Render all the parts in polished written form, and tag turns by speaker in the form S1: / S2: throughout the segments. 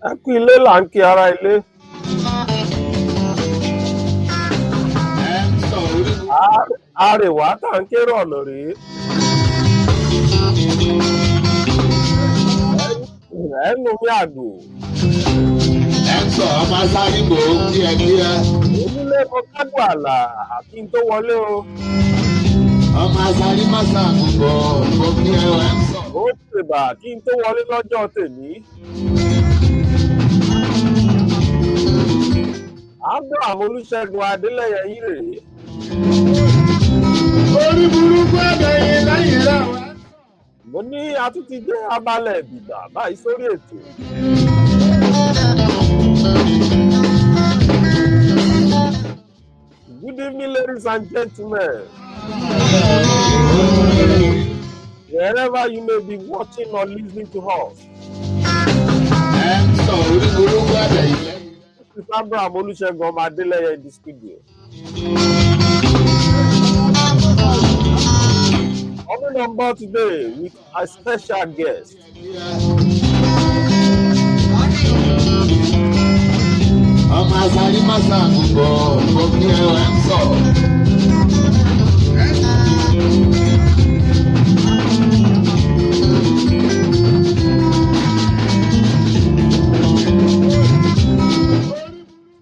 S1: Ẹ kú ilé là ń kí ara ilé. Àrèwá tá ń kéré ọ̀nà rèé. Ẹnu mi àgò.
S2: Ọmọ sáré gbò díẹ̀díẹ̀.
S1: Onílé mo kágbó àlà kí n tó wọlé o.
S2: Ọmọ sáré má sàkóso gbò kí ẹ wẹ́ sọ.
S1: Ó ṣèbà kí n tó wọlé lọ́jọ́ tèmi. Abraham Olúṣẹ́gun Adélẹ́yẹ yìí rèé.
S2: Orí burúkú ẹ̀bẹ̀yìn lẹ́yìn rẹ̀ wá.
S1: Mo ní atúntí dé abalẹ̀ ìdìgbà báyìí sórí ètò. Good evening, ladies and gentlemen. Wherever you may be watching or listening to us.
S2: Orí burúkú ẹ̀bẹ̀yìn lẹ́yìn.
S1: This is Abraham Olúṣẹ́gun Adélẹ́yẹ in the studio. Coming on board today with a special guest.
S2: Ọmọ sáré má sàkóso gbò kí ẹ wẹ́ sọ.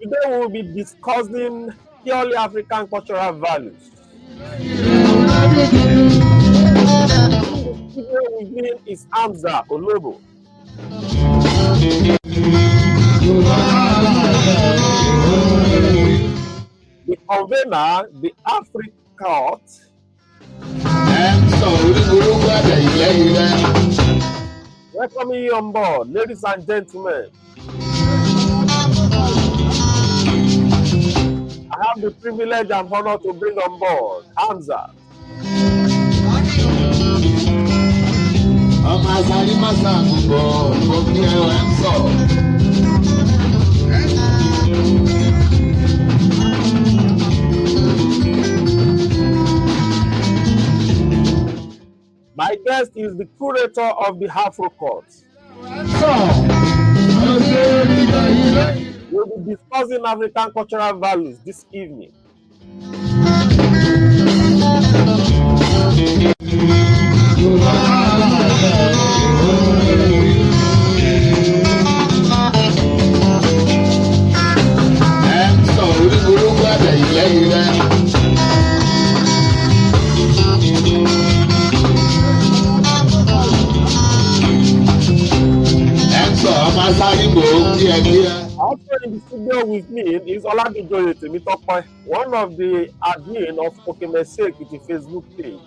S1: Today we will be discussing purely African cultural values. Today with me is Hamza Olobo. The convener, the Africot.
S2: Orí burúkú ẹ̀bẹ̀yìn lẹ́yìn rẹ̀.
S1: Welcoming you on board, ladies and gentlemen. I have the privilege and honor to bring on board Hamza.
S2: Ọmọ sáré má sàkóso gbò kí ẹ wẹ́ sọ.
S1: My guest is the curator of the Afrocot. We'll be discussing African cultural values this evening.
S2: Orí burúkú ẹ̀bẹ̀yìn lẹ́yìn rẹ̀. Ọmọ sáré gbò díẹ̀díẹ̀.
S1: Also in the studio with me is Oladujoye Temitope, one of the admin of Okemesek with the Facebook page.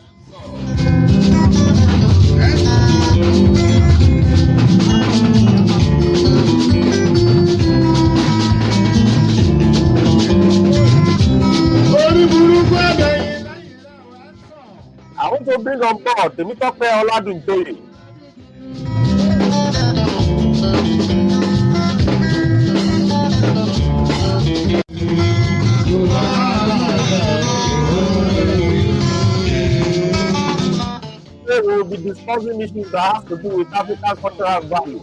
S2: Orí burúkú ẹ̀bẹ̀yìn.
S1: I want to bring on board Temitope Oladujoye. Today we will be discussing issues that have to do with African cultural values.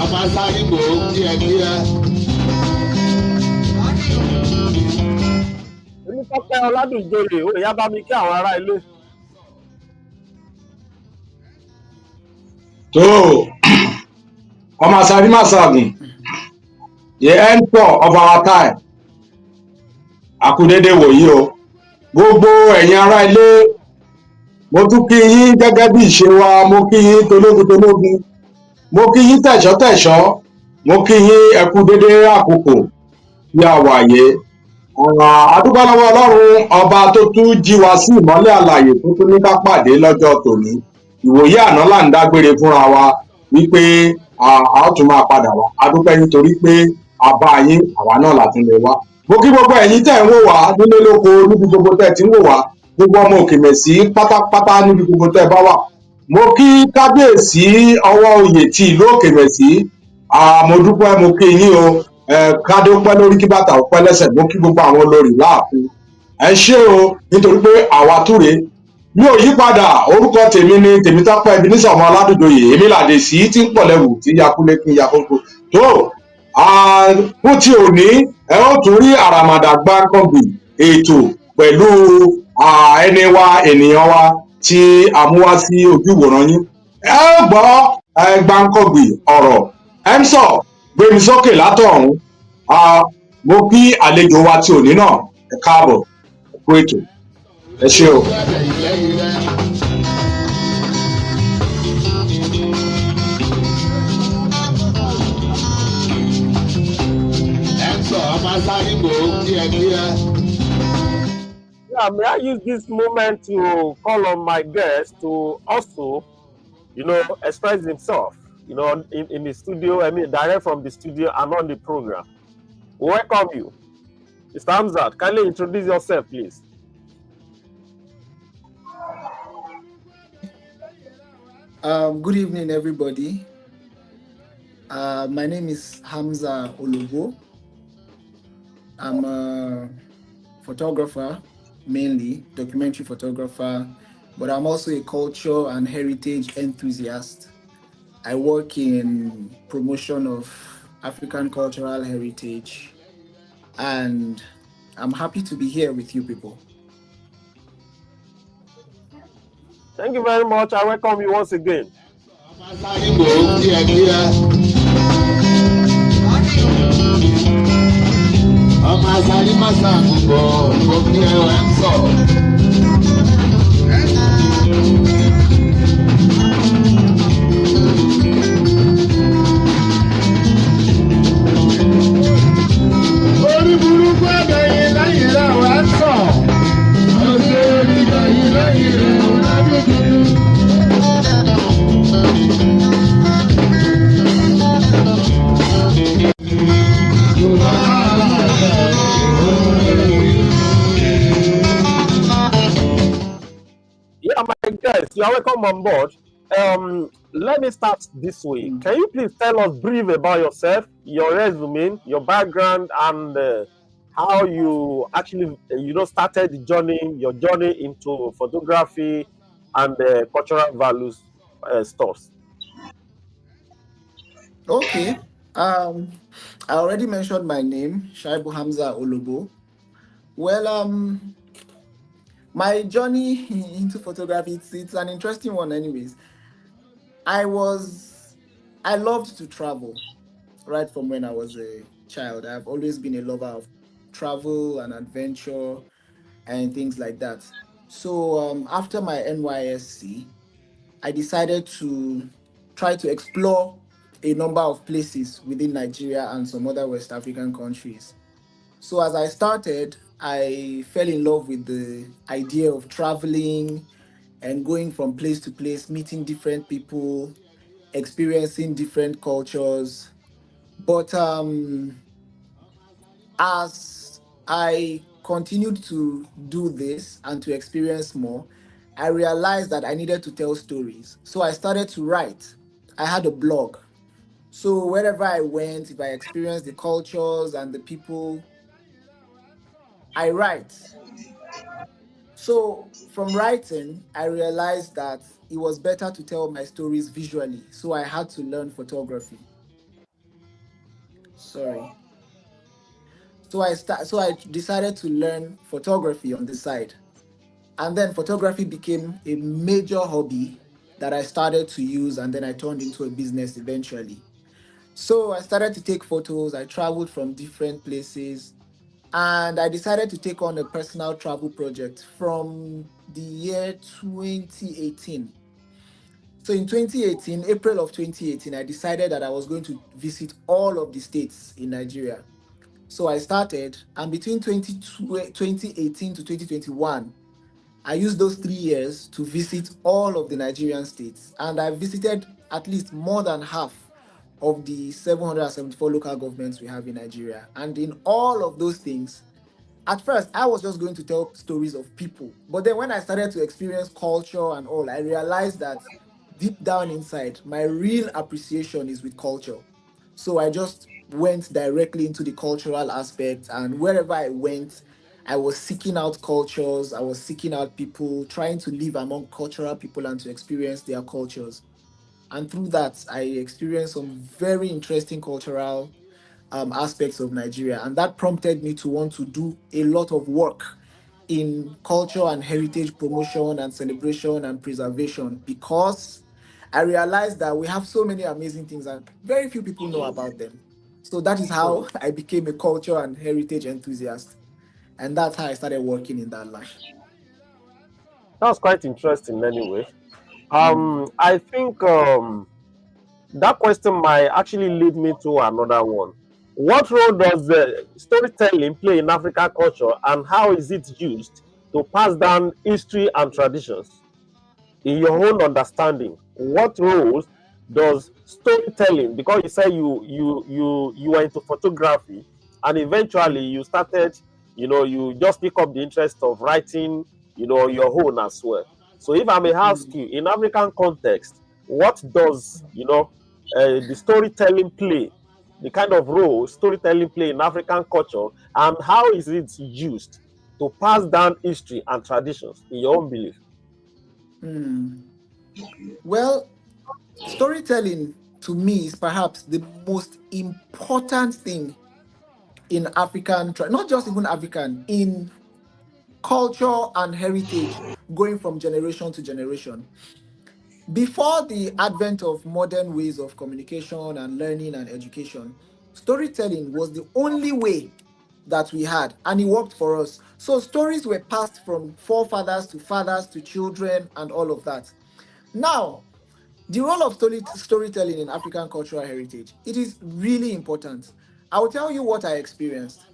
S2: Ọmọ sáré gbò díẹ̀díẹ̀.
S1: Temitope Oladujoye ó lè yá bá mi kí àwọn ará ilé.
S3: So, ọmọ sáré má sàgùn, the end of our time. Àkúdédé wòyí o. Gbogbo ẹ̀yin ará ilé, mo tún kí yín gẹ́gẹ́ bí ìṣe wa, mo kí yín tológun, mo kí yín tẹ̀ṣọ́, mo kí yín ẹ kú dédé àkókò tí a wà yé. A dúpẹ́ lọ́wọ́ Ọlọ́run ọba tó tún jí wa sí ìmọ́lẹ̀ àlàyé tó tún ní ká pàdé lọ́jọ́ tòní. Ìwòye àná là ń dágbére fúnra wa wípé a ó tún máa padà wá. A dúpẹ́ nítorí pé a bá yín àwa náà là tún lè wá. Mo kí gbogbo ẹ̀yin tẹ́ ń wò wá nílé lóko níbi gbogbo tẹ́ ti ń wò wá, gbogbo ọmọ Òkèmẹ̀sí pátápátá níbi gbogbo tẹ́ bá wà. mo kí kábíyèsí ọwọ́ oyè ti ìlú òkèmẹsì. Mo dúpẹ́, mo kí yín o. Kádé ó pẹ́ lórí kí bàtà ó pẹ́ lẹ́sẹ̀. Mo kí gbogbo àwọn olórí láàfin. Ẹ ṣé o, nítorí pé àwa túre mi ò yí padà. Orúkọ tèmi ni Tèmítọ́pẹ́ Ebenezer ọmọ Ọládùjoyè. Èmi làdè sí tí ń pọ̀lẹ́wù tí yakulé kí n ya kókó tó. Fún ti òní, ẹ ó tún rí àràmàdà gbáǹkọ̀gbì ètò pẹ̀lú ẹni wa, ènìyàn wa tí a mú wá sí ojú ìwòran yín. Ẹ ó gbọ́ gbáǹkọ̀gbì ọ̀rọ̀. Emsor gbémi sókè látọ̀run. Mo kí àlejò wa ti òní náà. Ẹ káàbọ̀, ẹ kú ètò. Ẹ ṣé o.
S1: Yeah, may I use this moment to call on my guest to also, express himself, in the studio, I mean, direct from the studio and on the program. Welcome you. Mr. Hamzat, kindly introduce yourself, please.
S4: Good evening, everybody. My name is Hamza Olobo. I'm a photographer, mainly documentary photographer, but I'm also a culture and heritage enthusiast. I work in promotion of African cultural heritage, and I'm happy to be here with you people.
S1: Thank you very much. I welcome you once again. Yeah, my guest, you are welcome on board. Let me start this way. Can you please tell us brief about yourself, your resume, your background, and how you actually, started your journey into photography and cultural values stuffs?
S4: Okay. I already mentioned my name, Shaibu Hamza Olobo. Well, my journey into photography, it's an interesting one anyways. I loved to travel right from when I was a child. I've always been a lover of travel and adventure and things like that. So after my NYSC, I decided to try to explore a number of places within Nigeria and some other West African countries. So as I started, I fell in love with the idea of traveling and going from place to place, meeting different people, experiencing different cultures. But as I continued to do this and to experience more, I realized that I needed to tell stories. So I started to write. I had a blog. So wherever I went, if I experienced the cultures and the people, I write. So from writing, I realized that it was better to tell my stories visually. So I had to learn photography. Sorry. So I decided to learn photography on the side. And then photography became a major hobby that I started to use and then I turned into a business eventually. So I started to take photos. I traveled from different places and I decided to take on a personal travel project from the year 2018. So in 2018, April of 2018, I decided that I was going to visit all of the states in Nigeria. So I started, and between 2018 to 2021, I used those 3 years to visit all of the Nigerian states, and I visited at least more than half of the 774 local governments we have in Nigeria. And in all of those things, at first, I was just going to tell stories of people. But then when I started to experience culture and all, I realized that deep down inside, my real appreciation is with culture. So I just went directly into the cultural aspect, and wherever I went, I was seeking out cultures, I was seeking out people, trying to live among cultural people and to experience their cultures. And through that, I experienced some very interesting cultural aspects of Nigeria. And that prompted me to want to do a lot of work in culture and heritage promotion and celebration and preservation, because I realized that we have so many amazing things and very few people know about them. So that is
S1: Hmm.
S4: how I became a culture and heritage enthusiast. And that's how I started working in that line.
S1: That's quite interesting anyway.
S4: Mm.
S1: I think that question might actually lead me to another one. What role does storytelling play in African culture, and how is it used to pass down history and traditions? In your own understanding, what roles does storytelling, because you say you were into photography and eventually
S4: Mm.
S1: you started, you just pick up the interest of writing, your own as well. So if I may ask
S4: Mm.
S1: you, in African context, what does the storytelling play, the kind of role storytelling play in African culture, and how is it used to pass down history and traditions in your own belief?
S4: Mm. Well, storytelling to me is perhaps the most important thing in African, not just even African, in culture and heritage going from generation to generation. Before the advent of modern ways of communication and learning and education, storytelling was the only way that we had, and it worked for us. So stories were passed from forefathers to fathers to children and all of that. Now, the role of storytelling in African cultural heritage, it is really important. I will tell you what I experienced.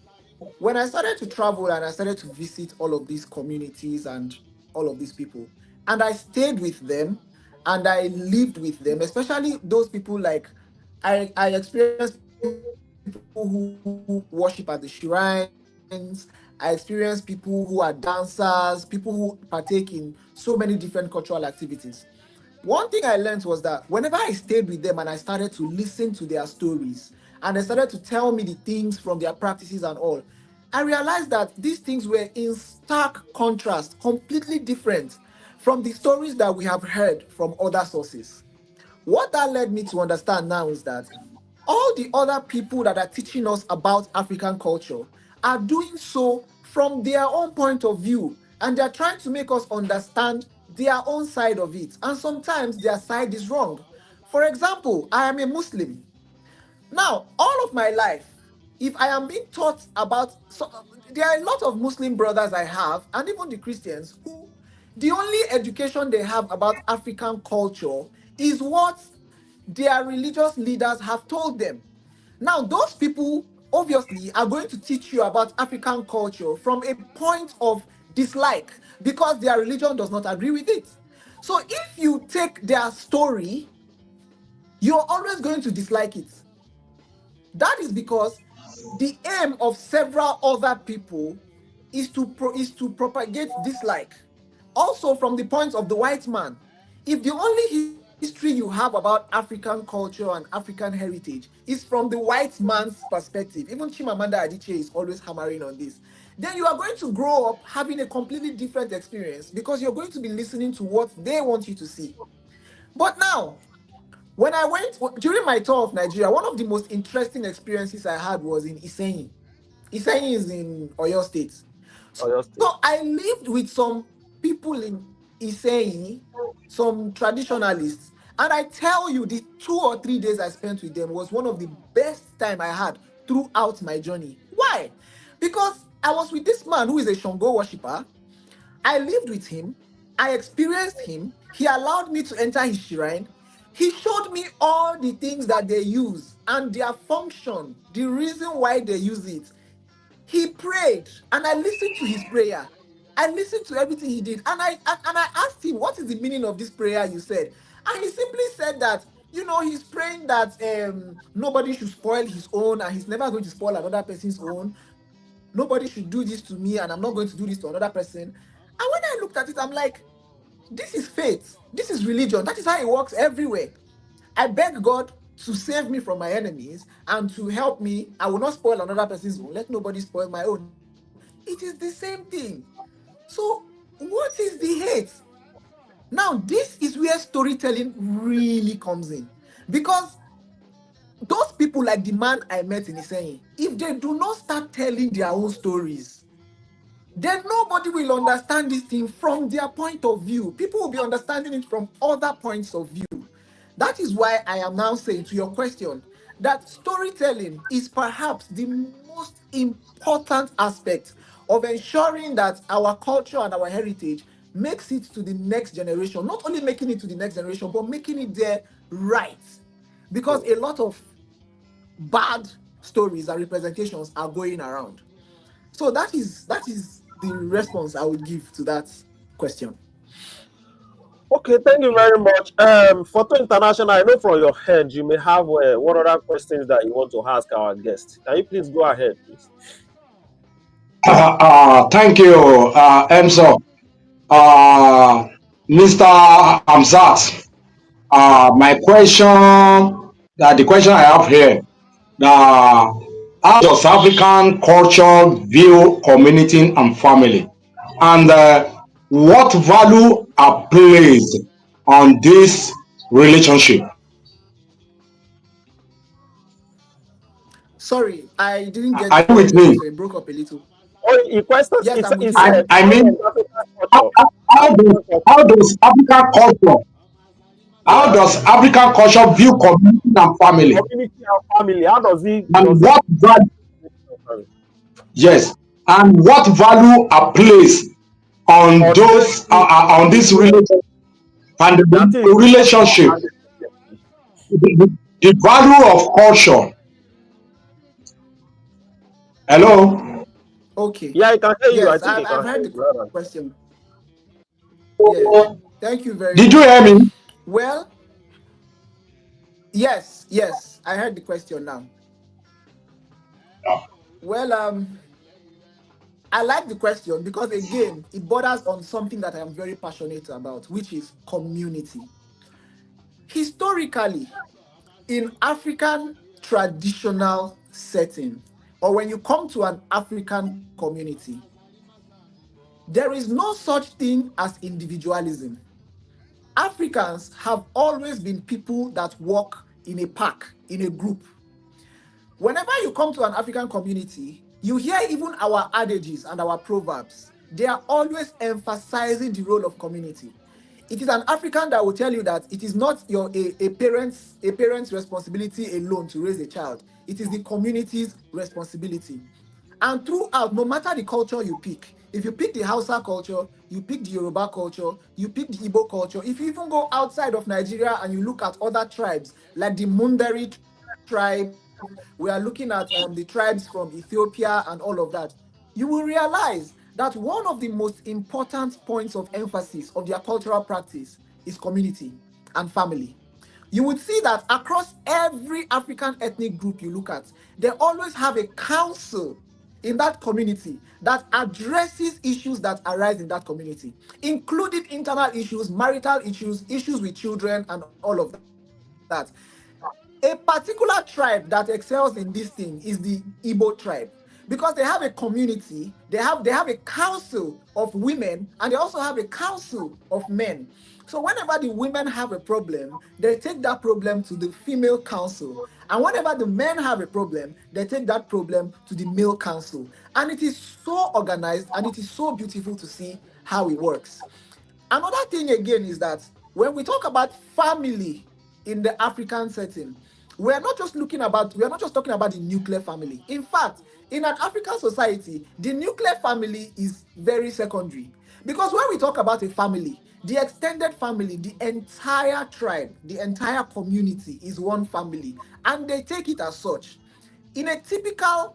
S4: When I started to travel and I started to visit all of these communities and all of these people, and I stayed with them and I lived with them, especially those people like I experienced people who worship at the shrines. I experienced people who are dancers, people who partake in so many different cultural activities. One thing I learned was that whenever I stayed with them and I started to listen to their stories and they started to tell me the things from their practices and all, I realized that these things were in stark contrast, completely different from the stories that we have heard from other sources. What that led me to understand now is that all the other people that are teaching us about African culture are doing so from their own point of view, and they're trying to make us understand their own side of it. And sometimes their side is wrong. For example, I am a Muslim. Now, all of my life, if I am being taught about, so, there are a lot of Muslim brothers I have, and even the Christians, who the only education they have about African culture is what their religious leaders have told them. Now, those people obviously are going to teach you about African culture from a point of dislike because their religion does not agree with it. So, if you take their story, you're always going to dislike it. That is because the aim of several other people is to propagate dislike. Also, from the point of the white man, if the only history you have about African culture and African heritage is from the white man's perspective, even Chimamanda Adichie is always hammering on this, then you are going to grow up having a completely different experience because you're going to be listening to what they want you to see. But now, when I went during my tour of Nigeria, one of the most interesting experiences I had was in Isenyi. Isenyi is in Oyo State. So
S1: Oyo
S4: I
S1: State.
S4: lived with some people in Isenyi, some traditionalists, and I tell you, the 2 or 3 days I spent with them was one of the best time I had throughout my journey. Why? Because I was with this man who is a Shango worshipper. I lived with him. I experienced him. He allowed me to enter his shrine. He showed me all the things that they use and their function, the reason why they use it. He prayed and I listened to his prayer. I listened to everything he did. And I asked him, what is the meaning of this prayer you said? And he simply said that, he's praying that nobody should spoil his own and he's never going to spoil another person's own. Nobody should do this to me and I'm not going to do this to another person. And when I looked at it, I'm like, this is faith. This is religion. That is how it works everywhere. I beg God to save me from my enemies and to help me. I will not spoil another person's own. Let nobody spoil my own. It is the same thing. So, what is the hate? Now, this is where storytelling really comes in. Because those people, like the man I met in Iseyin, if they do not start telling their own stories, then nobody will understand this thing from their point of view. People will be understanding it from other points of view. That is why I am now saying to your question that storytelling is perhaps the most important aspect of ensuring that our culture and our heritage makes it to the next generation. Not only making it to the next generation, but making it there right. Because a lot of bad stories and representations are going around. So that is the response I would give to that question.
S1: Okay, thank you very much. Photo International, I know from your head you may have one other questions that you want to ask our guest. Can you please go ahead, please?
S3: Thank you, Emso. Uh, Mr. Amzat. My question, the question I have here, how does African culture view community and family? And what value are placed on this relationship?
S4: Sorry, I didn't get
S3: Are you
S4: your
S3: with me?
S4: question. It broke up a little.
S1: Oh, the questions
S4: Yes, I'm with
S1: he
S4: you. Go
S3: I,
S1: said,
S4: ahead.
S3: I
S1: how
S3: mean,
S1: does African
S3: how,
S1: culture,
S3: how, how does
S1: African culture,
S3: how does African culture how
S1: yeah,
S3: does African culture view community and family?
S1: community and family, how
S3: And
S1: does it
S3: what value, yes, and what value are placed on
S1: on
S3: those on
S1: this
S3: this relation and
S1: that
S3: the
S1: is the culture
S3: relationship,
S1: and the community.
S3: the value of culture. Hello,
S4: Okay.
S1: Yeah, I can hear you. I
S4: Yes,
S1: think I
S4: I've
S1: can
S4: heard
S1: hear
S4: the
S1: you. Well done.
S4: question. Yeah. Thank you very
S3: did you
S4: much.
S3: hear me?
S4: Well, yes, I heard the question now. Well, I like the question because again, it borders on something that I am very passionate about, which is community. Historically, in African traditional setting, or when you come to an African community, there is no such thing as individualism. Africans have always been people that work in a pack, in a group. Whenever you come to an African community, you hear even our adages and our proverbs. They are always emphasizing the role of community. It is an African that will tell you that it is not a parent's responsibility alone to raise a child. It is the community's responsibility. And throughout, no matter the culture you pick, if you pick the Hausa culture, you pick the Yoruba culture, you pick the Igbo culture, if you even go outside of Nigeria and you look at other tribes, like the Mundari tribe, we are looking at the tribes from Ethiopia and all of that, you will realize that one of the most important points of emphasis of their cultural practice is community and family. You would see that across every African ethnic group you look at, they always have a council in that community that addresses issues that arise in that community, including internal issues, marital issues, issues with children, and all of that. A particular tribe that excels in this thing is the Igbo tribe because they have a community, they have a council of women, and they also have a council of men. So whenever the women have a problem, they take that problem to the female council. And whenever the men have a problem, they take that problem to the male council. And it is so organized and it is so beautiful to see how it works. Another thing again is that when we talk about family in the African setting, we are not just talking about the nuclear family. In fact, in an African society, the nuclear family is very secondary. Because when we talk about a family, the extended family, the entire tribe, the entire community is one family, and they take it as such. In a typical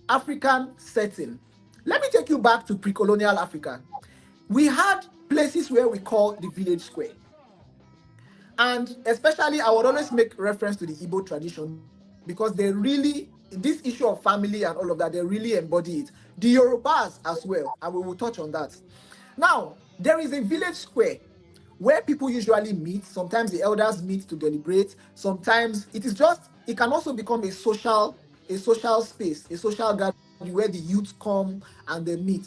S4: African setting, let me take you back to pre-colonial Africa. We had places where we call the village square. And especially, I would always make reference to the Igbo tradition because they really, this issue of family and all of that, they really embody it. The Yorubas as well, and we will touch on that. Now, there is a village square. where people usually meet. Sometimes the elders meet to deliberate. Sometimes it can also become a social space, a social gathering where the youth come and they meet.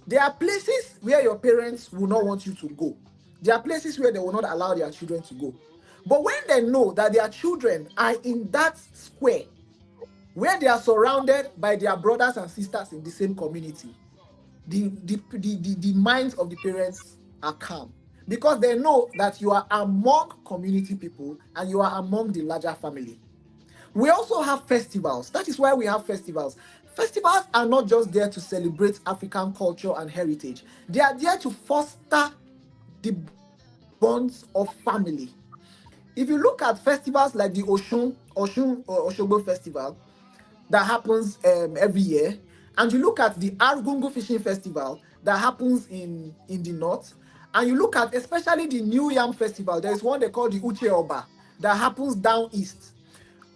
S4: There are places where your parents will not want you to go. There are places where they will not allow their children to go. But when they know that their children are in that square where they are surrounded by their brothers and sisters in the same community, the minds of the parents are calm because they know that you are among community people and you are among the larger family. We also have festivals. That is why we have festivals. Festivals are not just there to celebrate African culture and heritage. They are there to foster the bonds of family. If you look at festivals like the Oshogbo Festival that happens every year, and you look at the Argungu Fishing Festival that happens in the north, and you look at especially the New Yam Festival, there is one they call the Uche Oba that happens down east.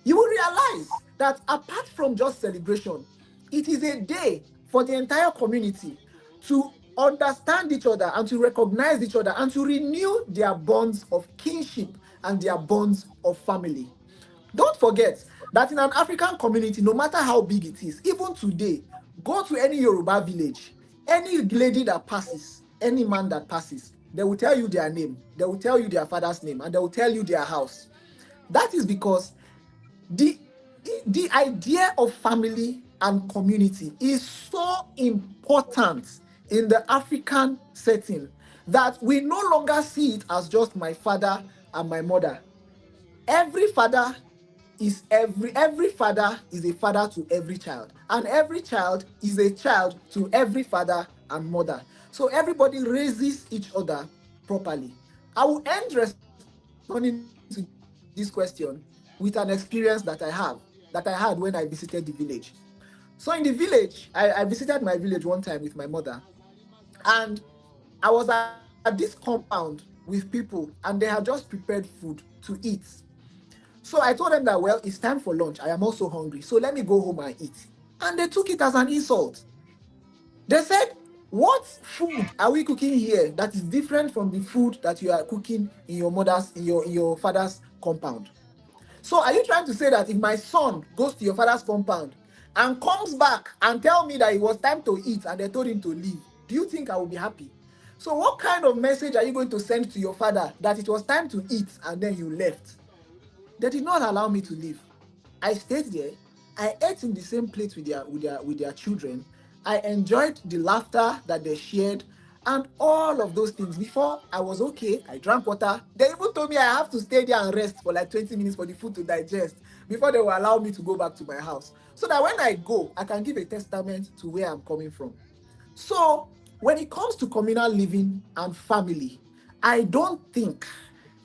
S4: You will realize that apart from just celebration, it is a day for the entire community to understand each other and to recognize each other and to renew their bonds of kinship and their bonds of family. Don't forget that in an African community, no matter how big it is, even today, go to any Yoruba village, any lady that passes, any man that passes, they will tell you their name, they will tell you their father's name, and they will tell you their house. That is because the the idea of family and community is so important in the African setting that we no longer see it as just my father and my mother. Every father every father is a father to every child, and every child is a child to every father and mother. So everybody raises each other properly. I will end responding to this question with an experience that I had when I visited the village. So in the village, I visited my village one time with my mother, and I was at this compound with people, and they had just prepared food to eat. So I told them that, well, it's time for lunch. I am also hungry. So let me go home and eat. And they took it as an insult. They said, what food are we cooking here that is different from the food that you are cooking in your father's compound? So are you trying to say that if my son goes to your father's compound and comes back and tell me that it was time to eat and they told him to leave, do you think I will be happy? So what kind of message are you going to send to your father that it was time to eat and then you left? They did not allow me to leave. I stayed there. I ate in the same plate with their children. I enjoyed the laughter that they shared and all of those things. Before I was okay, I drank water. They even told me I have to stay there and rest for like 20 minutes for the food to digest before they will allow me to go back to my house. So that when I go, I can give a testament to where I'm coming from. So, when it comes to communal living and family, I don't think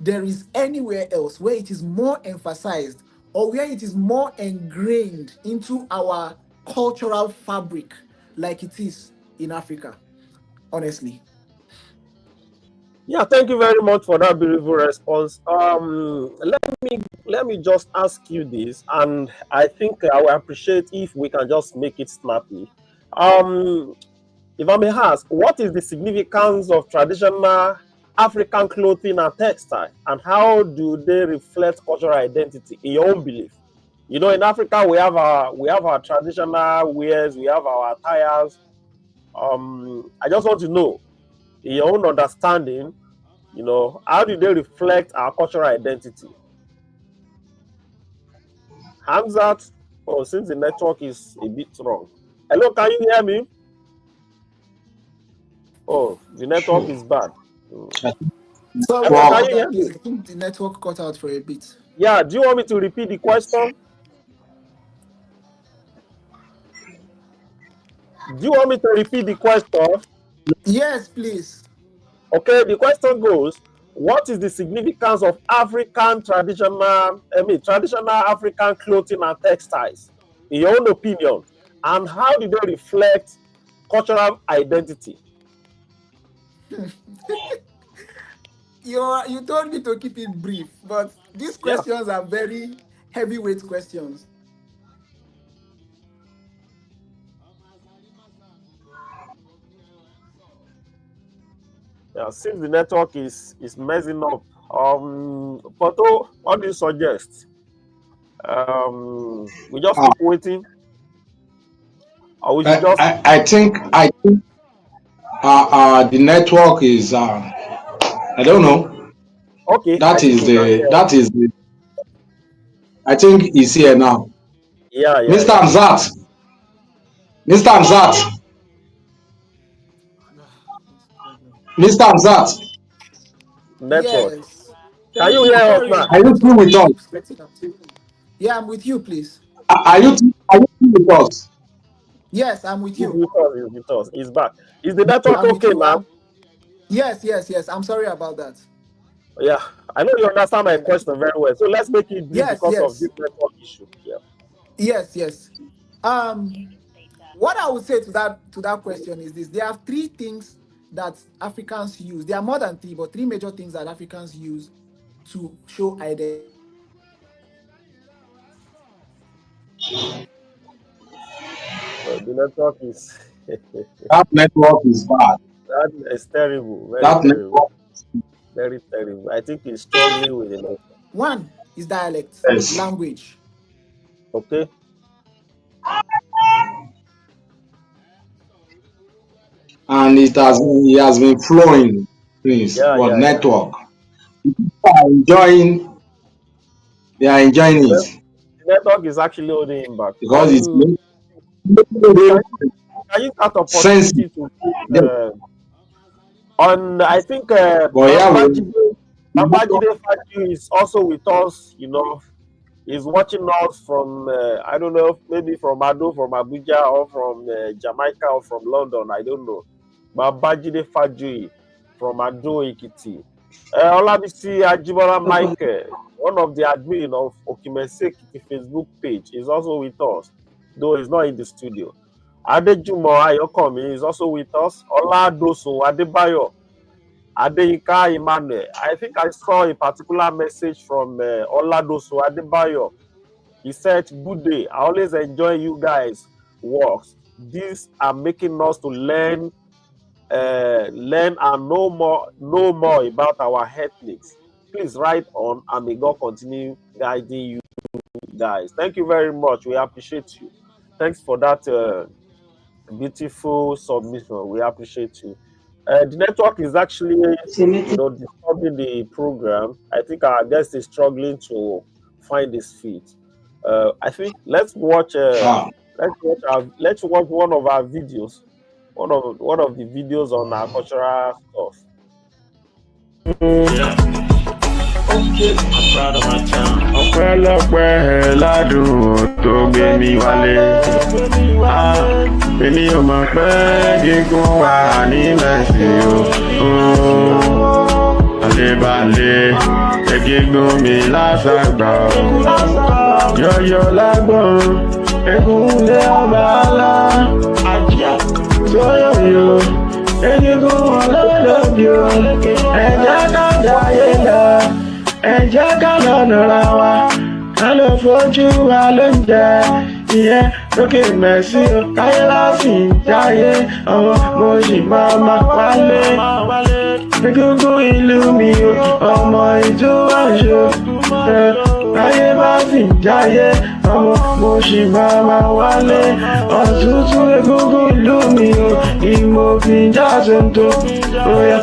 S4: there is anywhere else where it is more emphasized or where it is more ingrained into our cultural fabric like it is in Africa, honestly.
S1: Yeah, thank you very much for that beautiful response. Let me just ask you this, and I think I will appreciate if we can just make it snappy. Um, if I may ask, what is the significance of traditional African clothing and textile, and how do they reflect cultural identity in your own belief? You know, in Africa, we have our traditional wears, we have our attires. I just want to know, in your own understanding, how do they reflect our cultural identity? Hamzat, oh, since the network is a bit wrong. Hello, can you hear me? Oh, the network is bad. Hmm.
S4: Sorry
S1: Hello, can
S3: Well,
S4: about
S1: you hear
S4: that, please.
S1: me?
S4: I think the network cut out for a bit.
S1: Yeah, do you want me to repeat the question? Do you want me to repeat the question?
S4: Yes, please.
S1: Okay, the question goes, what is the significance of traditional African clothing and textiles, in your own opinion, and how do they reflect cultural identity?
S4: You told me to keep it brief, but these
S1: Yeah.
S4: questions are very heavyweight questions.
S1: Yeah, since the network is messing up, Poto, what do you suggest? We just
S3: Uh,
S1: keep waiting, or we should just
S3: I think the network is I don't know.
S1: okay. I
S3: That
S1: think
S3: is
S1: we can
S3: the
S1: hear.
S3: that is the I think he's here now.
S1: Yeah, yeah,
S3: Mr.
S1: yeah.
S3: Amzat, Mr. Amzat, Mr. Amzat,
S1: Network.
S4: Yes.
S1: Can you
S4: Thank you.
S1: hear us
S4: Sorry,
S1: now?
S3: are
S4: the
S3: you still
S4: network
S3: with us?
S4: keeps getting up. Yeah, I'm with you, please.
S3: Are you still with us?
S4: Yes, I'm with
S1: He's
S4: you.
S1: with us. He's with us. He's back. Is the network
S4: I'm with
S1: okay
S4: you.
S1: now?
S4: Yes, yes, yes. I'm sorry about that.
S1: Yeah, I know you understand my
S4: Yeah.
S1: question very well. So let's make it brief
S4: Yes,
S1: because of
S4: yes,
S1: this network issue. Yeah.
S4: yes, yes. Um, what I would say to that question is this: there are three things that Africans use. There are more than three, but three major things that Africans use to show
S1: The network is
S3: That network is bad.
S1: that is terrible, very
S3: That
S1: terrible,
S3: network
S1: very terrible. I think he's struggling with the network.
S4: One is dialect,
S3: is,
S4: language.
S1: Okay.
S3: and it has been flowing since
S1: Yeah,
S3: what
S1: yeah, yeah.
S3: network. People are enjoying they are enjoying
S1: The,
S3: it
S1: the network is actually holding him back.
S3: because it's
S1: Please,
S3: making
S1: can you that
S3: sense.
S1: opportunity to give on? I think
S3: But yeah,
S1: Babajide Faju is also with us. You know, he's watching us from I don't know, maybe from Ado, from Abuja, or from Jamaica, or from London. I don't know. Babajide Faju from Ado Ekiti. Olabisi Ajibola Michael, one of the admin of Okimese Ekiti Facebook page, is also with us, though he's not in the studio. Adejumo Ayokomi is also with us. Oladosun Adebayo, Adeyinka Emmanuel. I think I saw a particular message from Oladosun Adebayo. He said, "Good day. I always enjoy you guys' works. These are making us to learn and know more about our ethnics. Please write on, and may God continue guiding you guys." Thank you very much. We appreciate you. Thanks for that beautiful submission. We appreciate you. The network is actually, disturbing the program. I think our guest is struggling to find his feet. I think let's watch.
S3: ah,
S1: Let's watch one of our videos. One of the videos on our cultural stuff.
S5: ọpẹ́lọpẹ́ ládùn tó gbé mi wálé. Èmi ò mọ̀ pé gígùn wà ní mẹ́sì o. Àlébàlẹ̀ gígùn mi lásàgbà o. Yọ̀yọ̀ lágbọ̀n egunlé ọba ńlá. Sóyòyò gígùn wọn lọ́dọ̀bí o. Ẹ̀jẹ̀ ká jayé lọ. Ẹ̀jẹ̀ ká lọ́nà ra wa. Ká ló fojú wa ló ń jẹ. Ìyẹn lókè mẹ́sì o. Káyé láti jáyé. Ọmọ mo sì máa wálé. Egungun ìlú mi o. Ọmọ ìjọ àṣọ. Káyé bá sì jáyé. Ọmọ mo sì máa wálé. Ọ̀tútù egungun ìlú mi o. Ìmọ̀fin jáde tó. Oya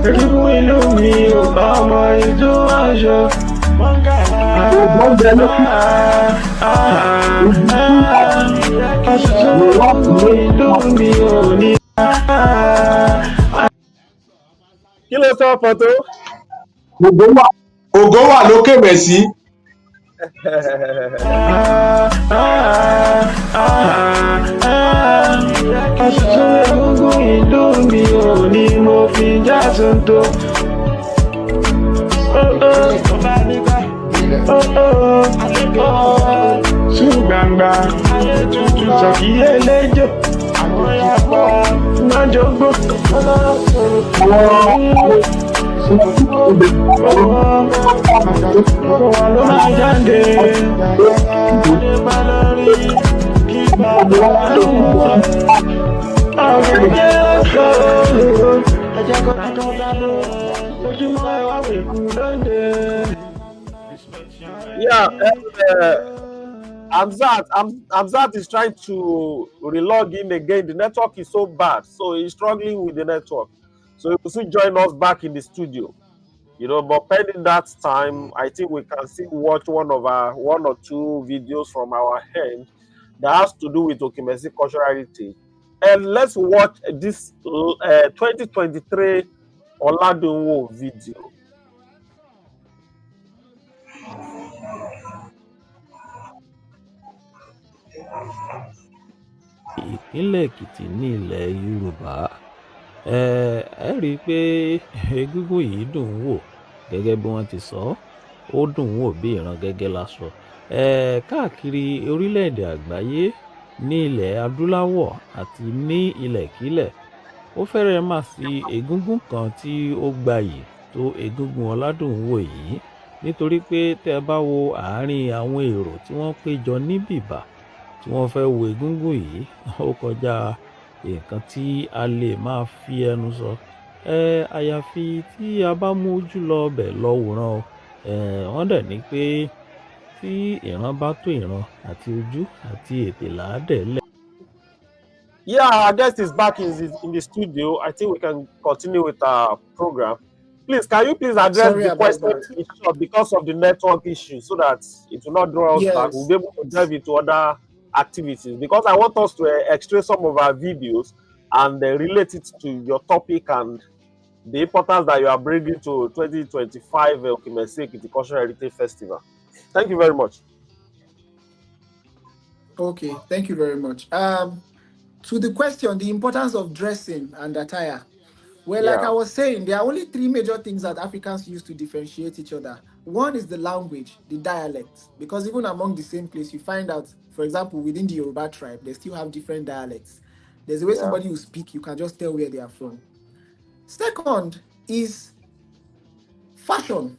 S5: egungun ìlú mi o. Ọmọ ìjọ àṣọ.
S1: Kí ló sọ Pọ̀tó?
S3: ògo wà lókè mẹ́sì.
S5: Egungun ìlú mi ò ní mo fi já tuntun. Sùn gbangba, sọ̀kì eléjò, májògbó. Wà ló máa jáde.
S1: Yeah, Amzat is trying to relog in again. The network is so bad, so he's struggling with the network. So he will soon join us back in the studio. But pending that time, I think we can still watch one or two videos from our end that has to do with Okimesi cultural heritage. And let's watch this 2023 Oladunwo video.
S6: Ìpínlẹ̀ Èkìtì ní ilẹ̀ Yorùbá, ẹ rí i pé egúngún yìí dùn ún wò gẹ́gẹ́ bí wọ́n ti sọ ọ́, ó dùn ún wò bí ìran gẹ́gẹ́ láṣọ. Káàkiri orílẹ̀-èdè àgbáyé ní ilẹ̀ Adúláwọ̀ àti ní ilẹ̀kílẹ̀, ó fẹ́rẹ̀ẹ́ má sí egúngún kan tí ó gbayì tó egúngún Ọládùnúwò yìí, nítorí pé tẹ́ ẹ bá wo àárín àwọn èrò tí wọ́n péjọ ní bìbà tí wọ́n fẹ́ wo egúngún yìí, ó kọjá nǹkan tí a lè máa fi ẹnu sọ. Àyàfi tí a bá mú ojú lọ ọbẹ̀ lọ wòran o. Wọ́n dẹ̀ ní pé tí ìran bá tó ìran àti ojú àti ètè làádẹ̀ lẹ̀.
S1: Yeah, our guest is back in the studio. I think we can continue with our program. Please, can you please address the question in short because of the network issue so that it will not draw us back? We'll be able to dive into other activities because I want us to extract some of our videos and relate it to your topic and the importance that you are bringing to 2025 Okimesi Ekiti Cultural Heritage Festival. Thank you very much.
S4: Okay, thank you very much. To the question, the importance of dressing and attire. Well, like I was saying, there are only three major things that Africans use to differentiate each other. One is the language, the dialects, because even among the same place, you find out, for example, within the Yoruba tribe, they still have different dialects. There's a way somebody will speak, you can just tell where they are from. Second is fashion,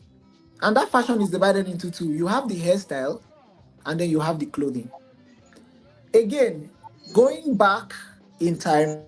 S4: and that fashion is divided into two. You have the hairstyle, and then you have the clothing. Again, going back in time,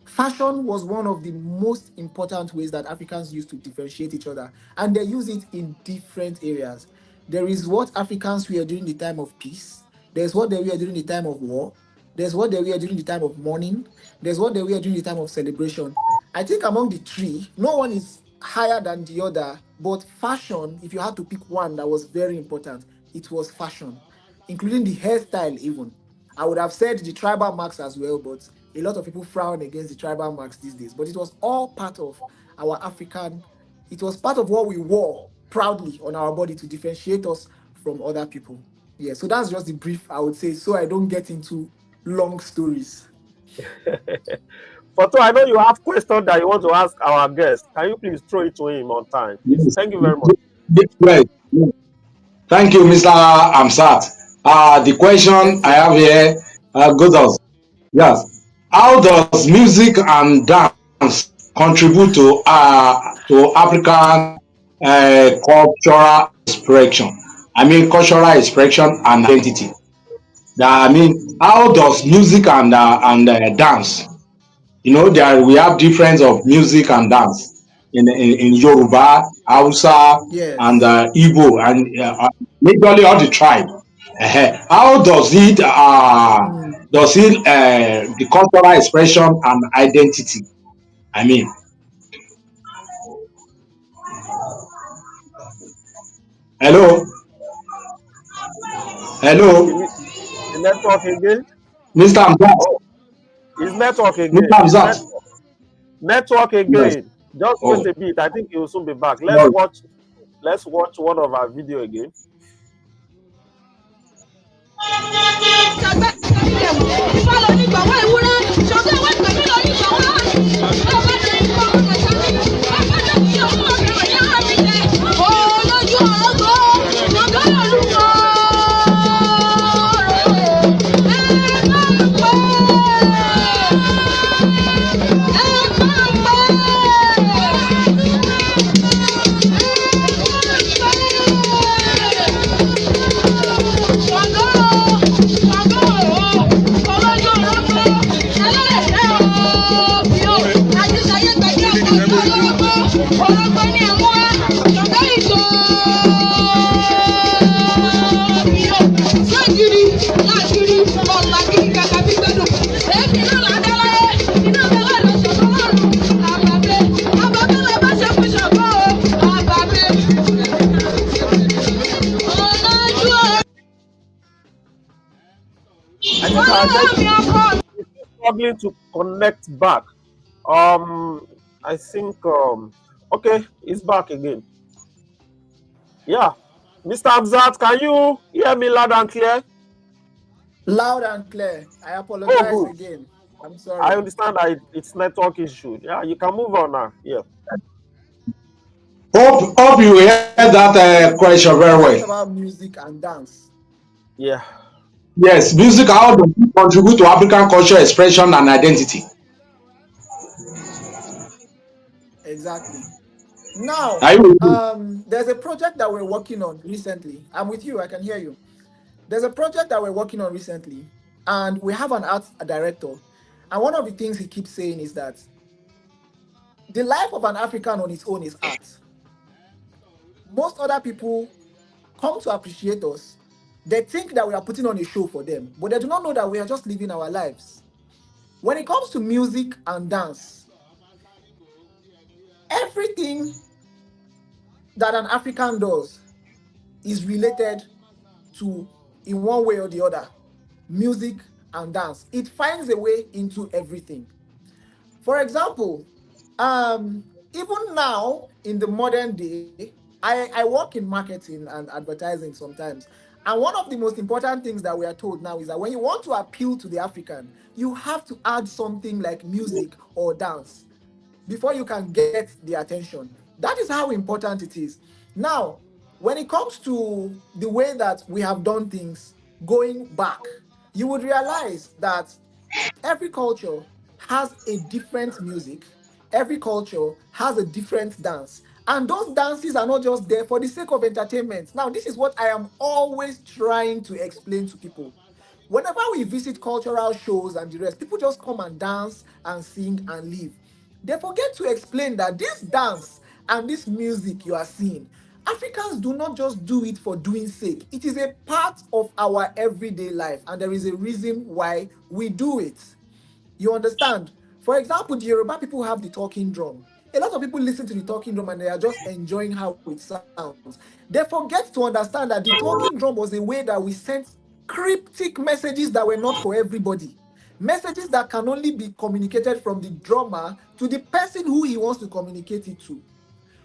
S4: fashion was one of the most important ways that Africans used to differentiate each other, and they use it in different areas. There is what Africans wear during the time of peace. There's what they wear during the time of war. There's what they wear during the time of mourning. There's what they wear during the time of celebration. I think among the three, no one is higher than the other, but fashion, if you had to pick one that was very important, it was fashion, including the hairstyle even. I would have said the tribal marks as well, but a lot of people frown against the tribal marks these days. But it was all part of our African, it was part of what we wore proudly on our body to differentiate us from other people. Yeah, so that's just the brief, I would say, so I don't get into long stories.
S1: Foto, I know you have questions that you want to ask our guest. Can you please throw it to him on time? Yes. Thank you very much.
S3: Right. Thank you, Mr. Amsat. The question I have here goes as, yes, how does music and dance contribute to African cultural expression? I mean, cultural expression and identity. I mean, how does music and dance? You know, we have difference of music and dance in Yoruba, Hausa, and Igbo, and majorly all the tribe. How does it the cultural expression and identity? I mean, hello.
S1: The network again,
S3: Mr. Amzat.
S1: Oh, it's network again.
S3: Mr. Amzat.
S1: Network again. Yes. Just wait a bit. I think he will soon be back. Let's watch one of our video again. I think our network is struggling to connect back. I think okay, it's back again. Yeah. Mr. Abzat, can you hear me loud and clear?
S4: Loud and clear. I
S1: Oh,
S4: apologize
S1: good.
S4: again. I'm
S1: I
S4: sorry.
S1: understand that it's network issue. Yeah, you can move on now. Yeah.
S3: Hope you hear that question
S4: We
S3: very
S4: talked
S3: well.
S4: about music and dance.
S1: Yeah.
S3: Yes, music, how does it contribute to African culture, expression, and identity?
S4: Exactly. Now,
S3: Are you with me?
S4: there's a project that we're working on recently. I'm with you. I can hear you. There's a project that we're working on recently, and we have an art director. And one of the things he keeps saying is that the life of an African on its own is art. Most other people come to appreciate us. They think that we are putting on a show for them, but they do not know that we are just living our lives. When it comes to music and dance, everything that an African does is related to, in one way or the other, music and dance. It finds a way into everything. For example, even now in the modern day, I work in marketing and advertising sometimes. And one of the most important things that we are told now is that when you want to appeal to the African, you have to add something like music or dance before you can get the attention. That is how important it is. Now, when it comes to the way that we have done things going back, you would realize that every culture has a different music, every culture has a different dance. And those dances are not just there for the sake of entertainment. Now, this is what I am always trying to explain to people. Whenever we visit cultural shows and the rest, people just come and dance and sing and leave. They forget to explain that this dance and this music you are seeing, Africans do not just do it for doing sake. It is a part of our everyday life, and there is a reason why we do it. You understand? For example, the Yoruba people have the talking drum. A lot of people listen to the talking drum and they are just enjoying how it sounds. They forget to understand that the talking drum was a way that we sent cryptic messages that were not for everybody. Messages that can only be communicated from the drummer to the person who he wants to communicate it to.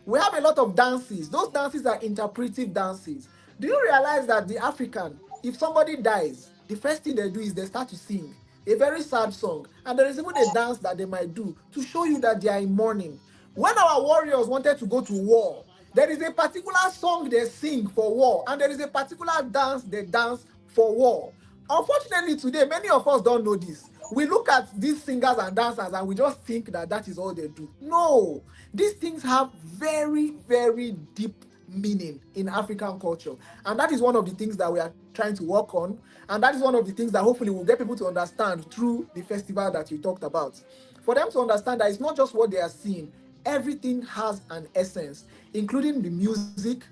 S4: We have a lot of dances. Those dances are interpretive dances. Do you realize that the African, if somebody dies, the first thing they do is they start to sing a very sad song, and there is even a dance that they might do to show you that they are in mourning. When our warriors wanted to go to war, there is a particular song they sing for war, and there is a particular dance they dance for war. Unfortunately, today, many of us don't know this. We look at these singers and dancers and we just think that that is all they do. No, these things have very, very deep meaning in African culture. And that is one of the things that we are trying to work on. And that is one of the things that hopefully we'll get people to understand through the festival that you talked about. For them to understand that it's not just what they are seeing, everything has an essence, including the music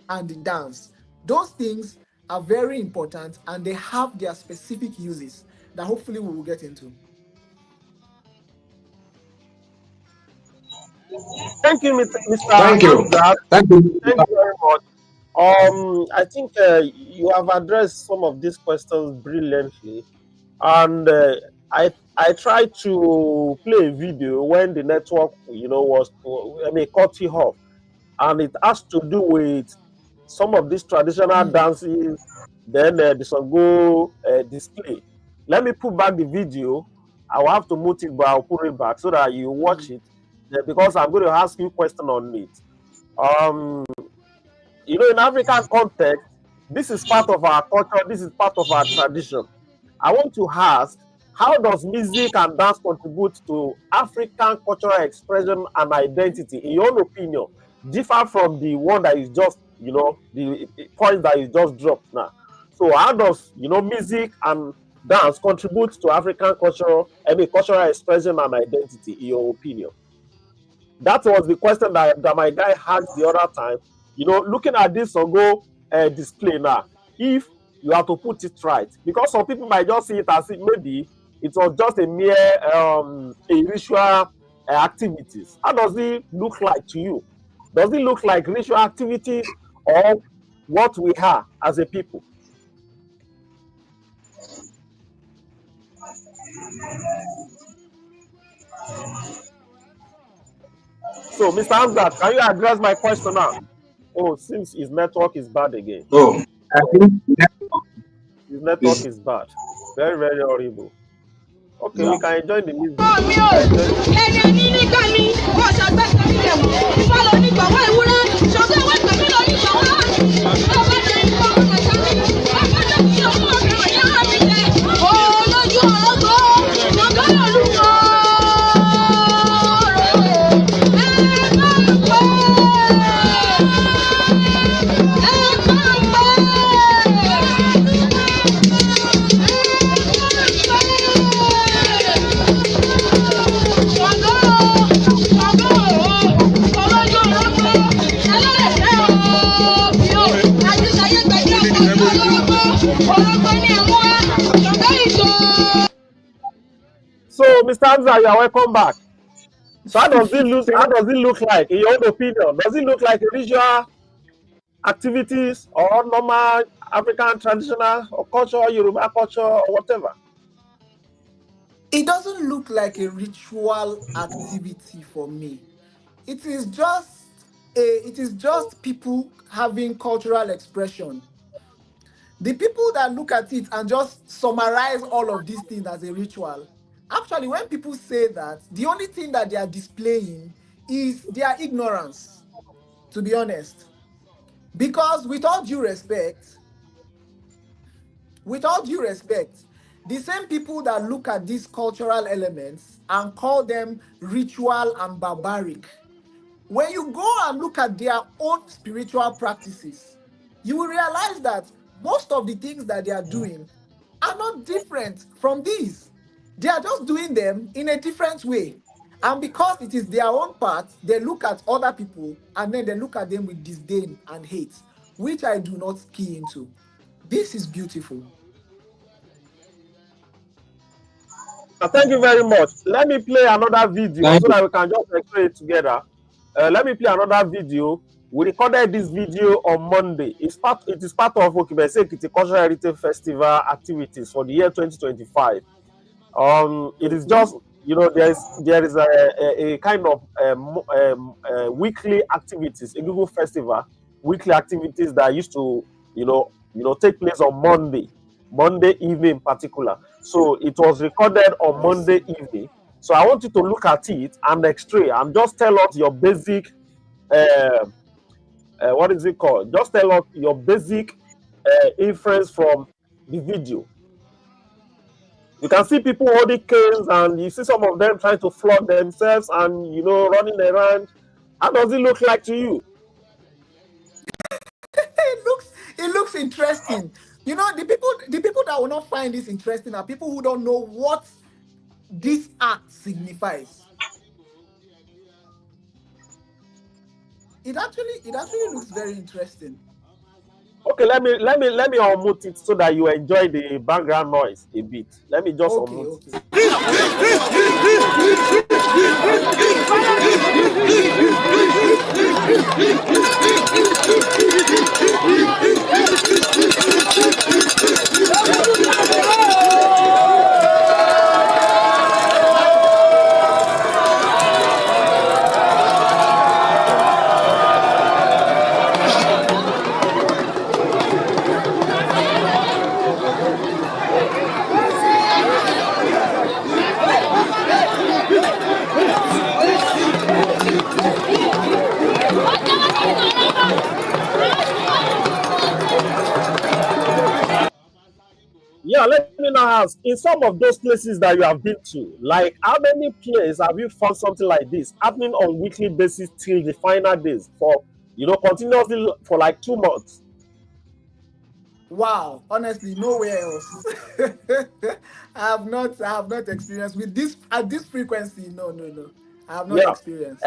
S4: and the dance. Those things are very important and they have their specific uses that hopefully we will get into.
S1: Thank you, Mr.
S3: Thank you.
S1: Hamzat.
S3: Thank you.
S1: Thank you very much. I think you have addressed some of these questions brilliantly, and I tried to play a video when the network, was cut it off, and it has to do with some of these traditional
S4: Mm,
S1: dances, then the Sango display. Let me put back the video. I will have to mute it, but I'll put it back so that you watch
S4: mm,
S1: it, because I'm going to ask you a question on it. Um, in African context, this is part of our culture, this is part of our tradition. I want to ask, how does music and dance contribute to African cultural expression and identity, in your own opinion, differ from the one that is just, the point that is just dropped now? So how does, music and dance contribute to African cultural expression and identity, in your opinion? That was the question that my guy had the other time. You know, looking at this Ogo display now, if you have to put it right, because some people might just see it as if maybe it was just a mere a ritual activities. How does it look like to you? Does it look like ritual activities or what we are as a people? So, Mr. Hamzat, can you address my question now? Oh, seems his network is bad again.
S3: Oh, I think
S1: His network
S3: is
S1: is bad. Very, very horrible. Okay, we
S3: yeah.
S1: can enjoy the music.
S7: mi ò ẹni ẹni nígbà mi wọ́n ṣàgbẹ́ sórí ìdẹ̀mú ifá lọ nígbàwọ́ ewúrẹ́ ṣọgbẹ́ ìwé tẹ̀mí lọ nígbàwọ́ ọba jẹ ìfọ̀ ọmọ ìṣàmì ọba jẹ kí ọmọ ọ̀gbìn ọ̀yá mi jẹ olójú ọlọ́gbọ́ ṣọgbẹ́ olúmọ.
S1: So, Mr. Hamza, you are welcome back. So, how does it look like, in your own opinion? Does it look like a ritual activities or normal African traditional or culture, Yoruba culture, or whatever?
S4: It doesn't look like a ritual activity for me. It is just people having cultural expression. The people that look at it and just summarize all of these things as a ritual, actually, when people say that, the only thing that they are displaying is their ignorance, to be honest. Because with all due respect, the same people that look at these cultural elements and call them ritual and barbaric, when you go and look at their own spiritual practices, you will realize that most of the things that they are doing are not different from these. They are just doing them in a different way. And because it is their own part, they look at other people and then they look at them with disdain and hate, which I do not key into. This is beautiful.
S1: Thank you very much. Let me play another video so that we can just explain it together. Let me play another video. We recorded this video on Monday. It is part of Okibese Cultural Heritage Festival activities for the year 2025. It is just, you know, there is a kind of weekly activities, a Google festival, weekly activities that used to, you know, take place on Monday evening in particular. So it was recorded on Monday evening. So I want you to look at it and extray and just tell us your basic, what is it called? Just tell us your basic inference from the video. You can see people holding canes and you see some of them trying to flog themselves and, you know, running around. How does it look like to you?
S4: It looks interesting. You know, the people that will not find this interesting are people who don't know what this act signifies. It actually looks very interesting.
S1: Okay, let me unmute it so that you enjoy the background noise a bit. Let me just unmute it. Yeah, let me now ask, in some of those places that you have been to, like how many places have you found something like this happening on weekly basis till the final days for, you know, continuously for like 2 months?
S4: Wow, honestly, nowhere else. I have not experienced with this at this frequency. No. I have not experienced.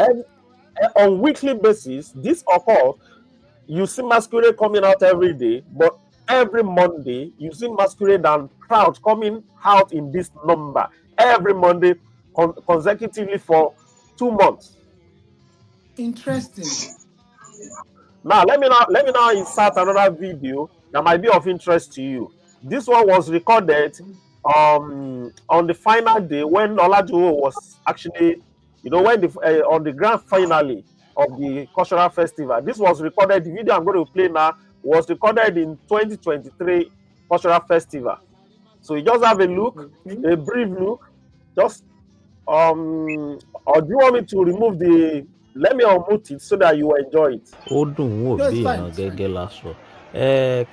S1: On weekly basis, this occurs. You see masquerade coming out every day, but every Monday you see masquerade and crowd coming out in this number every Monday consecutively for 2 months.
S4: Interesting.
S1: Now let me now insert another video that might be of interest to you. This one was recorded on the final day when Olajuwo was actually, when on the grand finale of the cultural festival. This was recorded. The video I'm going to play now was recorded in 2023 cultural festival. So you just have a look, a brief look. Just or do you want me to remove the? Let me unmute it so that you enjoy it.
S6: ó dùn ún wò
S4: No,
S6: bí
S4: it's fine.
S6: ìran
S4: It's fine.
S6: gẹ́gẹ́ lásọ.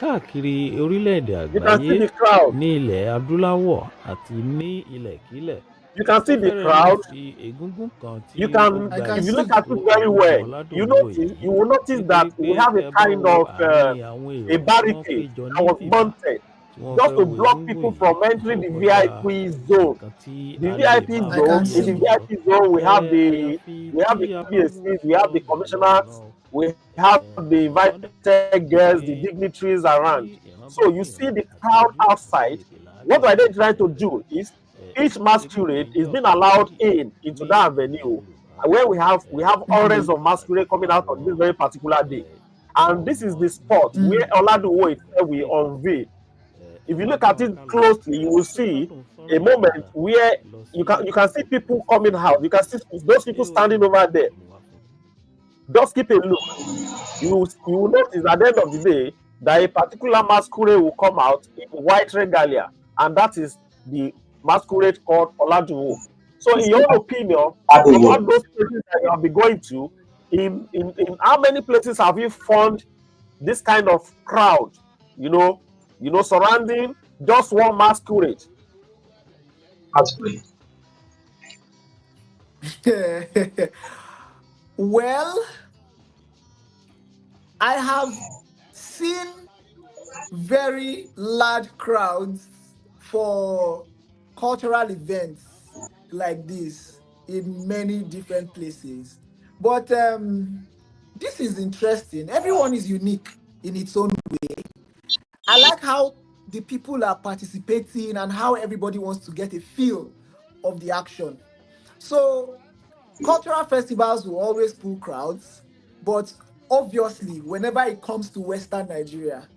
S6: Káàkiri orílẹ̀-èdè
S1: You can see
S6: àgbáyé
S1: the crowd.
S6: ní ilẹ̀ adúláwọ̀ àti ní ilẹ̀kílẹ̀,
S1: You can
S6: ó
S1: see the
S6: fẹ́rẹ̀ lè
S1: crowd.
S6: fi egúngún kan tí
S1: You
S6: ó
S1: can,
S4: I
S6: gbayì
S4: can
S1: if you look
S4: see.
S1: at
S6: tó
S1: it very
S6: Olúwo
S1: well,
S6: Ọládùnúwò yìí,
S1: you will notice that
S6: nítorí
S1: we
S6: pé
S1: have a
S6: tẹ́ bá
S1: kind
S6: wo
S1: of
S6: àárín àwọn
S1: a
S6: èrò tí wọ́n
S1: barricade
S6: péjọ
S1: that was
S6: níbí bá
S1: mounted
S6: tí wọ́n
S1: just
S6: fẹ́
S1: to
S6: wo
S1: block
S6: egúngún
S1: people
S6: yìí,
S1: from
S6: ó
S1: entering the
S6: kọjá
S1: VIP zone.
S6: nǹkan tí
S1: The
S6: a lè
S1: VIP
S6: máa
S4: I can
S1: zone,
S6: fojú
S1: in the
S4: see.
S6: ẹ̀ sọ.
S1: VIP zone, we have
S6: Àyàfi
S1: the
S6: tí a bá wo
S1: KBACs, we have the
S6: sọ́ọ̀bù lọ́hùn
S1: commissioners,
S6: náà,
S1: we have the
S6: wọ́n
S1: invited
S6: dàbí
S1: guests, the
S6: pé
S1: dignitaries around.
S6: tí ìran bá
S1: So
S6: ní
S1: you see
S6: ìran
S1: the
S6: àti
S1: crowd
S6: ojú àti
S1: outside.
S6: èdè
S1: What
S6: láàjọ
S1: are they
S6: fi
S1: trying to
S6: bẹ̀rẹ̀.
S1: do is each
S6: Egúngún
S1: masquerade
S6: yìí
S1: is
S6: jẹ́
S1: being
S6: ọ̀kan
S1: allowed
S6: gbòógì
S1: in into
S6: ní
S1: that
S6: ilẹ̀
S1: venue
S6: Yorùbá.
S1: where we have hundreds of masquerade
S6: Àti
S1: coming out on this
S6: àwọn
S1: very particular day. And this is
S6: ọmọ
S1: the spot where
S4: Mm.
S1: Oladuwo itself will
S6: kéékèèké.
S1: unveil.
S6: Ẹ
S1: If you
S6: máa
S1: look
S6: bá
S1: at
S6: wa
S1: it
S6: ká lọ.
S1: closely, you will
S6: Fẹ́
S1: see
S6: gbádùn
S1: a
S6: fọ́nrán yìí
S1: moment
S6: dáadáa,
S1: where
S6: ẹ lọ
S1: you
S6: sí
S1: can see
S6: òkè
S1: people coming
S6: Facebook
S1: out. You can see those people standing
S6: AOA
S1: over there.
S6: mú wá fún.
S1: Just keep a look. You will notice at the end of the day that a particular masquerade will come out in white regalia, and that is the masquerade called Olajuwo. So, in your own opinion, from all those places that you have been going to, in how many places have you found this kind of crowd? Surrounding just one masquerade.
S3: Masquerade.
S4: Well, I have seen very large crowds for cultural events like this in many different places. But this is interesting. Everyone is unique in its own way. I like how the people are participating and how everybody wants to get a feel of the action. So cultural festivals will always pull crowds, but obviously, whenever it comes to Western Nigeria,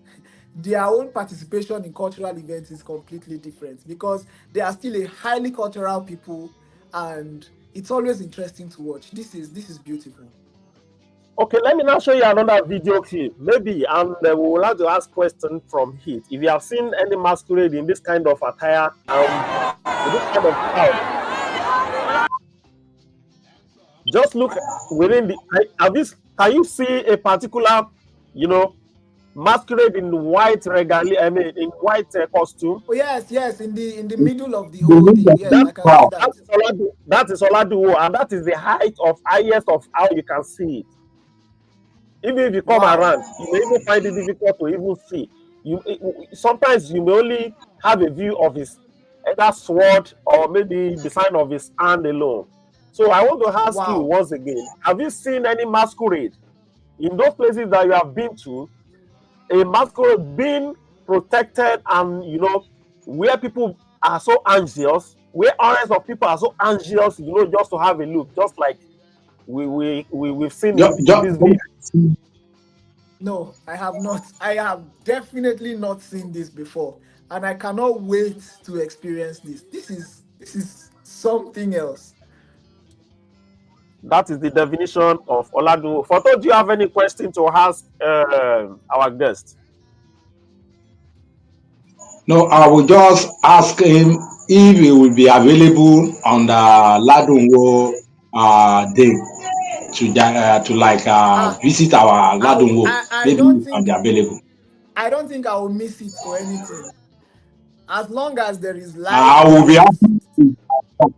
S4: their own participation in cultural events is completely different because they are still a highly cultural people, and it's always interesting to watch. This is beautiful.
S1: Okay, let me now show you another video clip. Maybe, and we will have to ask questions from it. If you have seen any masquerade in this kind of attire, with this kind of crowd, just look within the. Can you see a particular, masquerade in white regalia? I mean, in white costume.
S4: Oh yes, in the middle of the whole thing. Yes,
S1: That
S4: I can see
S1: that
S4: that.
S1: is Oladu. That is Oladuwo, and that is the highest of how you can see it. Even if you come
S4: Wow.
S1: around, you may even find it difficult to even see. Sometimes you may only have a view of his either sword or maybe the sign of his hand alone. So I want to ask you
S4: Wow.
S1: once again: have you seen any masquerade in those places that you have been to? A masquerade being protected, and where people are so anxious, where hundreds of people are so anxious, just to have a look, just like we've seen in this video.
S4: No, I have not. I have definitely not seen this before, and I cannot wait to experience this. This is something else.
S1: That is the definition of Oladu. Foto, do you have any question to ask our guest?
S3: No, I will just ask him if he will be available on the Ladunwo day to visit our Ladunwo.
S4: I
S3: Maybe
S4: don't
S3: he can be
S4: think
S3: available.
S4: I will miss it for anything. As long as there is life
S3: I
S4: and
S3: will
S4: there
S3: be
S4: is
S3: happy.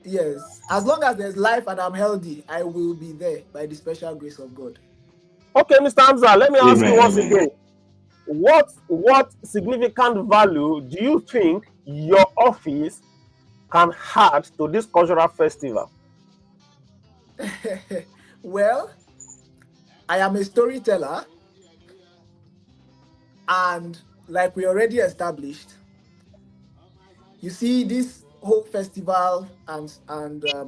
S4: yes, as long as there's life and I'm healthy, I will be there by the special grace of God.
S1: Okay, Mr. Hamza, let me ask you
S3: Amen.
S1: once
S3: Amen.
S1: again. What significant value do you think your office can add to this cultural festival?
S4: Well, I am a storyteller, and like we already established, you see this whole festival and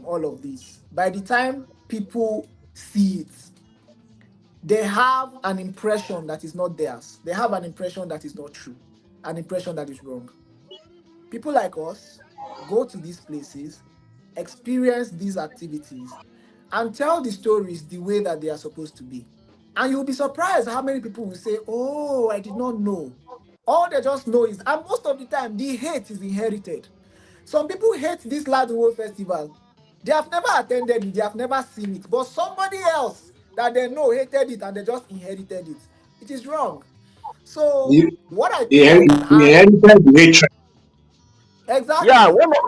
S4: all of this. By the time people see it, they have an impression that is not theirs. They have an impression that is not true, an impression that is wrong. People like us go to these places, experience these activities, and tell the stories the way that they are supposed to be. And you'll be surprised how many people will say, "Oh, I did not know." All they just know is, and most of the time, the hate is inherited. Some people hate this Laduwo festival. They have never attended it, they have never seen it, but somebody else that they know hated it and they just inherited it. It is wrong. So,
S3: He,
S4: what I
S3: he,
S4: think
S3: he
S4: has
S3: inherited the hatred.
S1: Yeah,
S4: exactly.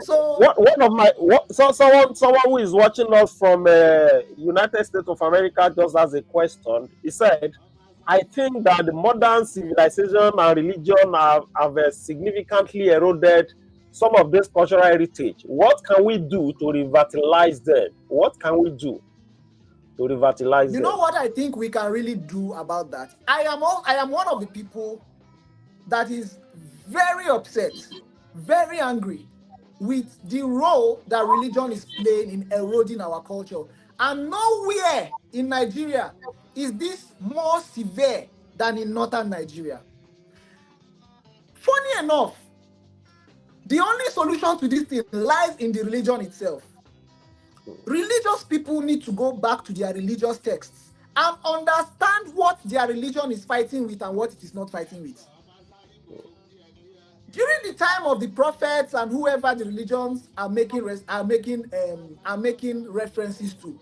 S4: So,
S1: one of my someone who is watching us from United States of America just has a question. He said, "I think that the modern civilization and religion have significantly eroded some of this cultural heritage. What can we do to revitalize them? What can we do to revitalize
S4: you know
S1: them?"
S4: what I think we can really do about that? I am one of the people that is very upset, very angry with the role that religion is playing in eroding our culture. And nowhere in Nigeria is this more severe than in northern Nigeria. Funny enough, the only solution to this thing lies in the religion itself. Religious people need to go back to their religious texts and understand what their religion is fighting with and what it is not fighting with. During the time of the prophets and whoever the religions are making references to,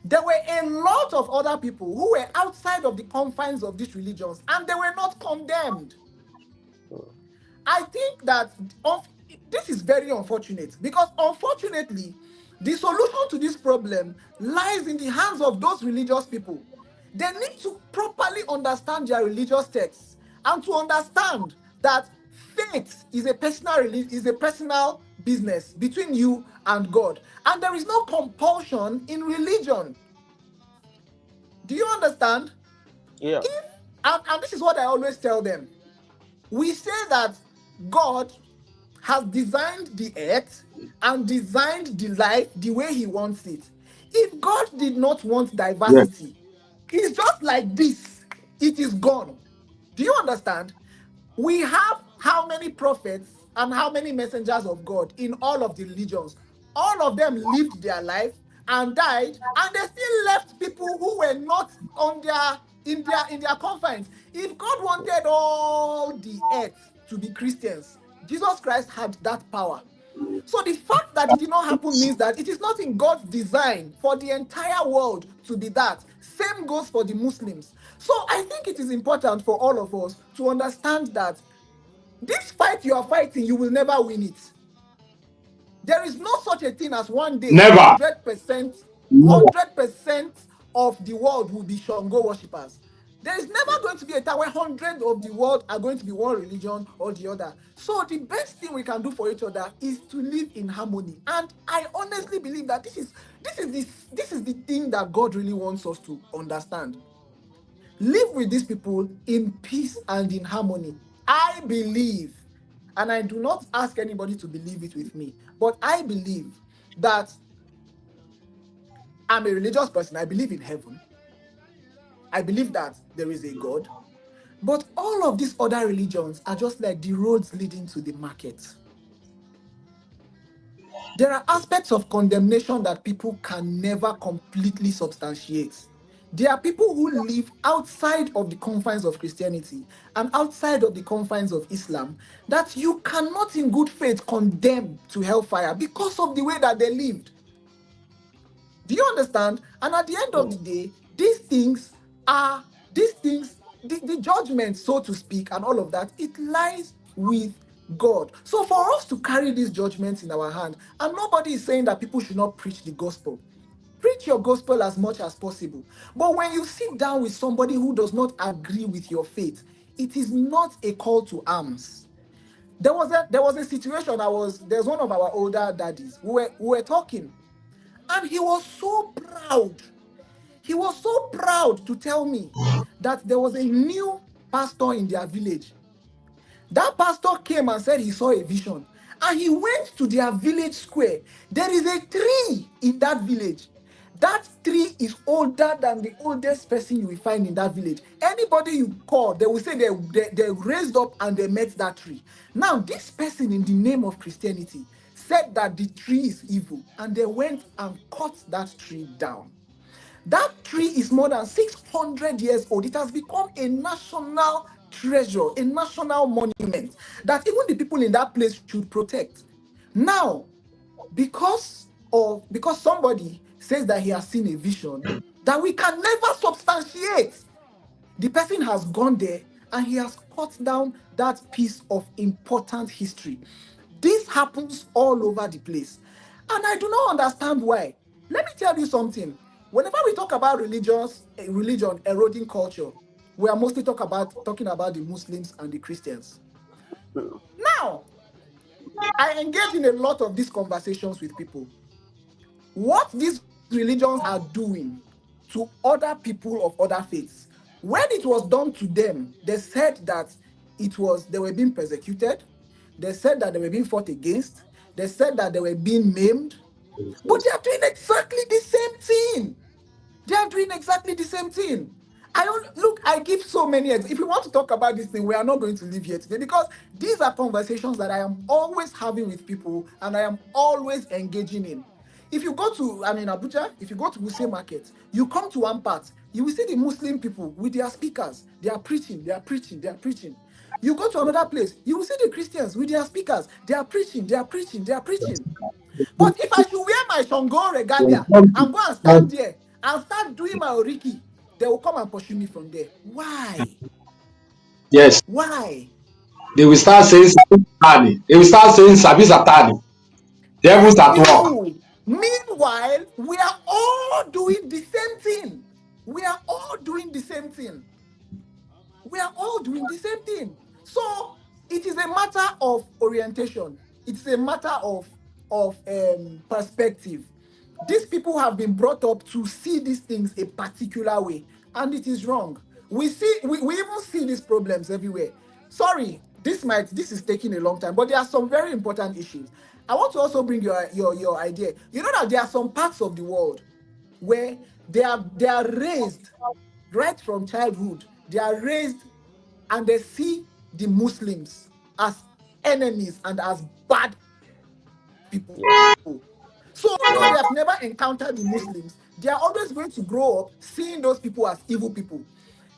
S4: there were a lot of other people who were outside of the confines of these religions, and they were not condemned. I think that this is very unfortunate, because unfortunately, the solution to this problem lies in the hands of those religious people. They need to properly understand their religious texts and to understand that faith is a personal business between you and God, and there is no compulsion in religion. Do you understand?
S1: Yeah.
S4: If and this is what I always tell them. We say that God has designed the earth and designed the life the way he wants it. If God did not want
S3: Yes.
S4: diversity, it's just like this, it is gone. Do you understand? We have how many prophets and how many messengers of God in all of the religions? All of them lived their life and died, and they still left people who were not on their in their confines. If God wanted all the earth to be Christians, Jesus Christ had that power. So the fact that it did not happen means that it is not in God's design for the entire world to be that. Same goes for the Muslims. So I think it is important for all of us to understand that this fight you are fighting, you will never win it. There is no such a thing as one day
S3: Never.
S4: 100%,
S3: Never.
S4: 100% of the world will be Shango worshippers. There is never going to be a time where 100 of the world are going to be one religion or the other. So the best thing we can do for each other is to live in harmony. And I honestly believe that this is the thing that God really wants us to understand. Live with these people in peace and in harmony. I believe, and I do not ask anybody to believe it with me, but I believe that I'm a religious person. I believe in heaven. I believe that there is a God. But all of these other religions are just like the roads leading to the market. There are aspects of condemnation that people can never completely substantiate. There are people who live outside of the confines of Christianity and outside of the confines of Islam that you cannot in good faith condemn to hellfire because of the way that they lived. Do you understand? And at the end of the day, these things, the judgment, so to speak, and all of that, it lies with God. So for us to carry these judgments in our hand, and nobody is saying that people should not preach the gospel. Preach your gospel as much as possible. But when you sit down with somebody who does not agree with your faith, it is not a call to arms. There was a situation. There's one of our older daddies. We were talking, and he was so proud. He was so proud to tell me that there was a new pastor in their village. That pastor came and said he saw a vision. And he went to their village square. There is a tree in that village. That tree is older than the oldest person you will find in that village. Anybody you call, they will say they raised up and they met that tree. Now, this person, in the name of Christianity, said that the tree is evil. And they went and cut that tree down. That tree is more than 600 years old. It has become a national treasure, a national monument that even the people in that place should protect. Now, because somebody says that he has seen a vision that we can never substantiate, the person has gone there and he has cut down that piece of important history. This happens all over the place. And I do not understand why. Let me tell you something. Whenever we talk about religion eroding culture, we are mostly talking about the Muslims and the Christians. Now, I engage in a lot of these conversations with people. What these religions are doing to other people of other faiths, when it was done to them, they said that they were being persecuted. They said that they were being fought against. They said that they were being maimed. But they are doing exactly the same thing. They are doing exactly the same thing. I give so many. If we want to talk about this thing, we are not going to leave here today because these are conversations that I am always having with people and I am always engaging in. If you go to, Abuja, if you go to Wuse Market, you come to one part, you will see the Muslim people with their speakers. They are preaching, they are preaching, they are preaching. You go to another place, you will see the Christians with their speakers. They are preaching, they are preaching, they are preaching. But if I should wear my Shango regalia and go and stand there and start doing my Oriki, they will come and pursue me from there. Why?
S3: Yes.
S4: Why?
S3: They will start saying Satani. They will start saying Sabi Satani. Devil's
S4: Thank
S3: at work.
S4: you. Meanwhile, we are all doing the same thing. We are all doing the same thing. We are all doing the same thing. So it is a matter of orientation. It's a matter of perspective. These people have been brought up to see these things a particular way, and it is wrong. We even see these problems everywhere. Sorry, this is taking a long time, but there are some very important issues. I want to also bring your idea. You know that there are some parts of the world where they are raised right from childhood. They are raised and they see the Muslims as enemies and as bad people. So although they have never encountered the Muslims, they are always going to grow up seeing those people as evil people.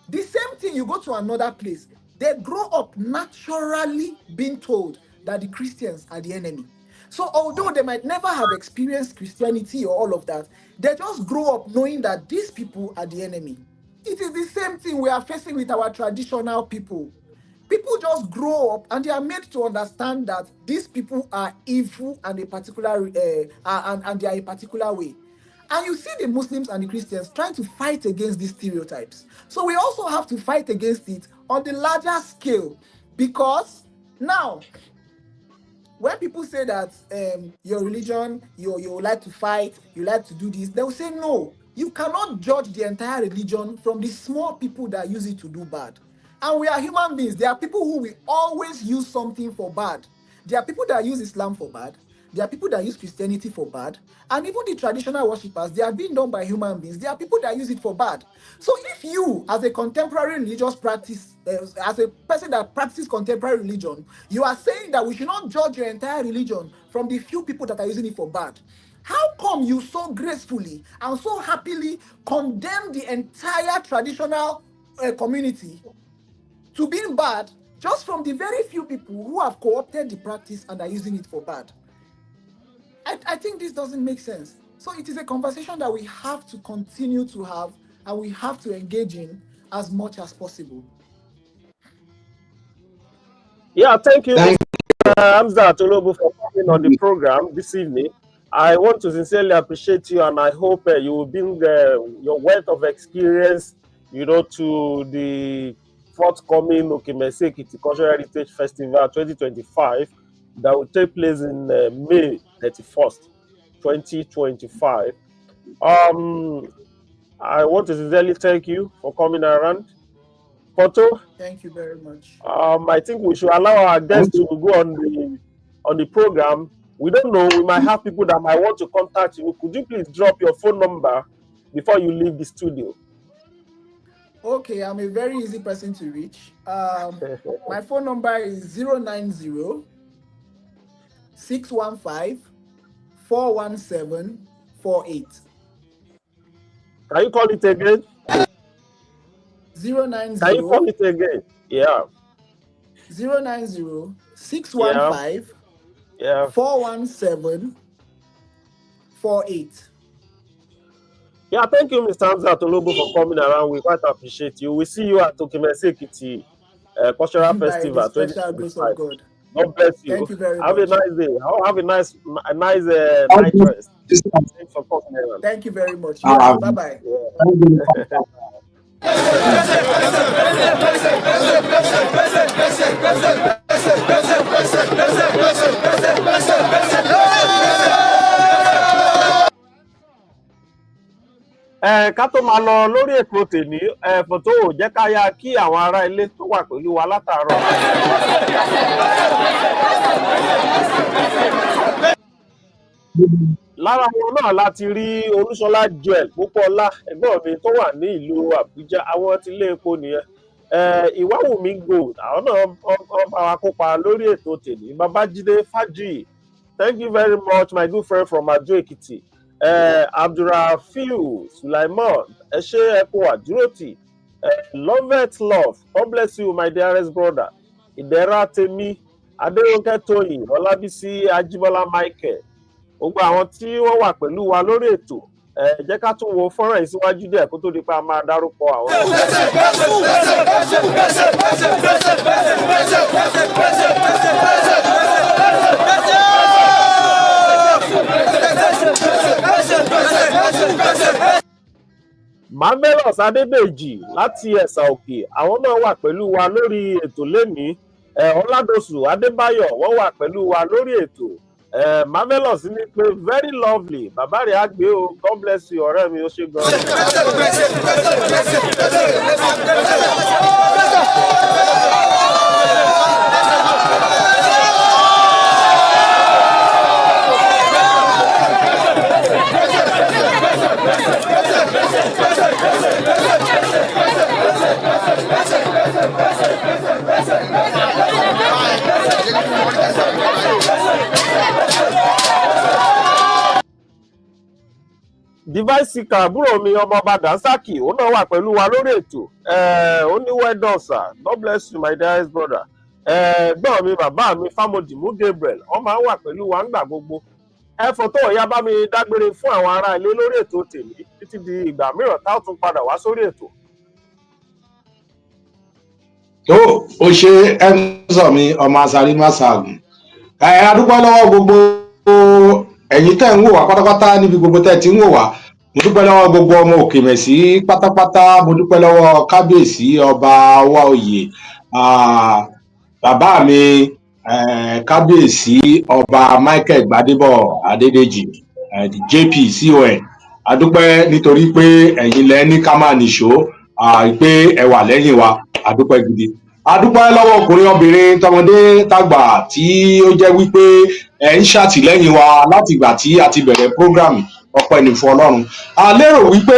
S4: The same thing, you go to another place, they grow up naturally being told that the Christians are the enemy. So although they might never have experienced Christianity or all of that, they just grow up knowing that these people are the enemy. It is the same thing we are facing with our traditional people. People just grow up and they are made to understand that these people are evil and a particular and they are a particular way. And you see the Muslims and the Christians trying to fight against these stereotypes. So we also have to fight against it on the larger scale, because now when people say that your religion, you like to fight, you like to do this, they will say no. You cannot judge the entire religion from the small people that use it to do bad. And we are human beings. There are people who will always use something for bad. There are people that use Islam for bad. There are people that use Christianity for bad. And even the traditional worshippers, they are being done by human beings. There are people that use it for bad. So if you, as a contemporary religious practice, as a person that practices contemporary religion, you are saying that we should not judge your entire religion from the few people that are using it for bad, how come you so gracefully and so happily condemn the entire traditional community to being bad just from the very few people who have co-opted the practice and are using it for bad? I think this doesn't make sense. So it is a conversation that we have to continue to have and we have to engage in as much as possible.
S1: Yeah, thank you,
S3: Thank
S1: Mr. Hamza Tolobu, for coming on the program this evening. I want to sincerely appreciate you, and I hope you will bring your wealth of experience, to the forthcoming Okemese Ekiti Cultural Heritage Festival 2025 that will take place in May 31st, 2025. I want to sincerely thank you for coming around. Photo,
S4: Thank you very much.
S1: I think we should allow our guests to go on the program. We don't know, we might have people that might want to contact you. Could you please drop your phone number before you leave the studio?
S4: Okay, I'm a very easy person to reach. My phone number is 090 615 417 48.
S1: Can you call it again?
S4: 090
S1: Can you call it again? Yeah.
S4: 090 615
S1: Yeah.
S4: 417 48.
S1: Yeah, thank you, Mr. Hamza Tolobo, for coming around. We quite appreciate you. We see you at Okimese Ekiti Cultural
S4: By
S1: Festival
S4: the special grace of
S1: 2025.
S4: God.
S1: God bless you.
S4: Thank you very
S1: Have
S4: much.
S1: a nice day. Have a nice night rest. Thanks for coming around.
S4: Thank you very much. Yes, bye-bye.
S1: Ká tó máa lọ lórí ètò tèmi, Fòtó ò jẹ́ ká yá kí àwọn ará ilé tó wà pẹ̀lú wa látàárọ̀. Lára wọn náà láti rí Olúṣọlá Joel Pópóọlá, ẹ̀gbọ́n mi tó wà ní ìlú Àbújá, àwọn ti ilé epo nìyẹn. Ìwáwùmí Gold, àwọn náà bá wa kópa lórí ètò tèmi. Babájídé Fájì, thank you very much, my good friend from Adó Èkìtì. Abdulrafiu Sulaiman, ẹ ṣé ẹ kú àdúrótì. Lovet Love, God bless you, my dearest brother. Ìdẹ̀ra Tèmi, Adérónkẹ́ Tóyìn, Ọlábísí Ajíbọ́lá Michael. Gbogbo àwọn tí wọ́n wà pẹ̀lú wa lórí ètò, jẹ́ ká tún wo fọ́nrán yìí síwájú díẹ̀ kó tó di pé a máa dárúkọ àwọn. Marvelous Adédèjì láti Ẹ̀sà Òkè, àwọn náà wà pẹ̀lú wa lórí ètò lénìí. Ọládòsù Adébáyọ̀, wọ́n wà pẹ̀lú wa lórí ètò. Marvelous ní pé very lovely, bàbá rẹ̀ á gbé o, God bless you ọ̀rẹ́ mi, ó ṣe gan. Device Seeker, àbúrò mi ọmọ ọba Dansaki, òun náà wà pẹ̀lú wa lórí ètò. Ó ní well done sir, God bless you my dearest brother. Gbọ́n mi bàbá mi Fámodìmú Gabriel, wọ́n máa ń wà pẹ̀lú wa ńgbà gbogbo. Fòtó ọ̀yá bá mi dágbére fún àwọn ará ilé lórí ètò tèmi títí di ìgbà mìíràn tá ó tún padà wá sórí ètò.
S3: tó o ṣe ẹnzọ mi ọmọ asari masagun. Adúpẹ́ lọ́wọ́ gbogbo ẹ̀yin tẹ́ ń wò wá pátápátá níbi gbogbo tẹ́ ti ń wò wá. Mo dúpẹ́ lọ́wọ́ gbogbo ọmọ Òkèmẹ̀sí pátápátá. Mo dúpẹ́ lọ́wọ́ kábíyèsí ọba Ọwáoyè, bàbá mi kábíyèsí ọba Michael Gbadébọ̀ Adédèjì, JP CON. Adúpẹ́ nítorí pé ẹ̀yin lẹ ní ká máa nìṣó, pé ẹ wà lẹ́yìn wa. Adúpẹ́ gidi. Adúpẹ́ lọ́wọ́ ọkùnrin obìnrin tọmọdé tàgbà tí ó jẹ́ wípé ẹ ń ṣàtìlẹ́yìn wa láti ìgbà tí a ti bẹ̀rẹ̀ prógrámù. Ọpẹ́ ni fún Ọlọ́run. A lérò wípé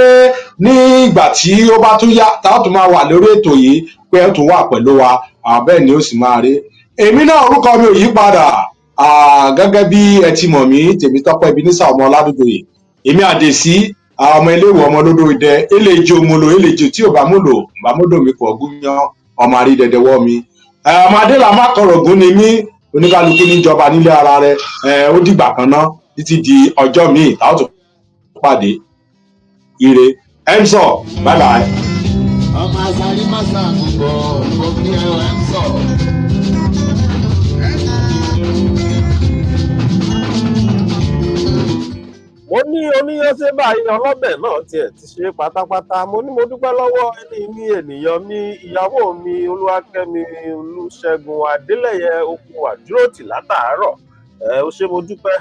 S3: ní ìgbà tí ó bá tún yá tá a tún máa wà lórí ètò yìí pé ẹ tún wà pẹ̀lú wa, bẹ́ẹ̀ ni ó sì máa rí. Èmi náà orúkọ mi ò yí padà, gẹ́gẹ́ bí ẹ ti mọ̀ mí, Tèmítọ́pẹ́ Ebenezer ọmọ Ọládùjọyè. Èmi Àdèsí, ọmọ iléèwé ọmọ olódò idẹ, eléjò molo eléjò tí ò bá múlò mi kò gúnyán, ọmọ àrídẹdẹwọ mi. Ọmọ adélà má kọrọgún ni mí, oníkálukú níjọba nílé ara rẹ̀. Ó dìgbà kan ná títí di ọjọ́ míì tá ó tún pàdé. Ire ẹmsọ, bye bye.
S2: ọmọ asari masagun bọ̀ mo kí ẹ ẹ ń sọ.
S1: Mo ní oníyanṣẹ́ báyìí ọlọ́bẹ̀ náà tiẹ̀ ti ṣe pátápátá. Mo ní mo dúpẹ́ lọ́wọ́ ẹni ní ènìyàn mi, ìyàwó mi Olúwakẹ́mi Olúṣẹ́gun Adélẹ́yẹ okun àdúrótì látàárọ̀. Ó ṣé mo dúpẹ́.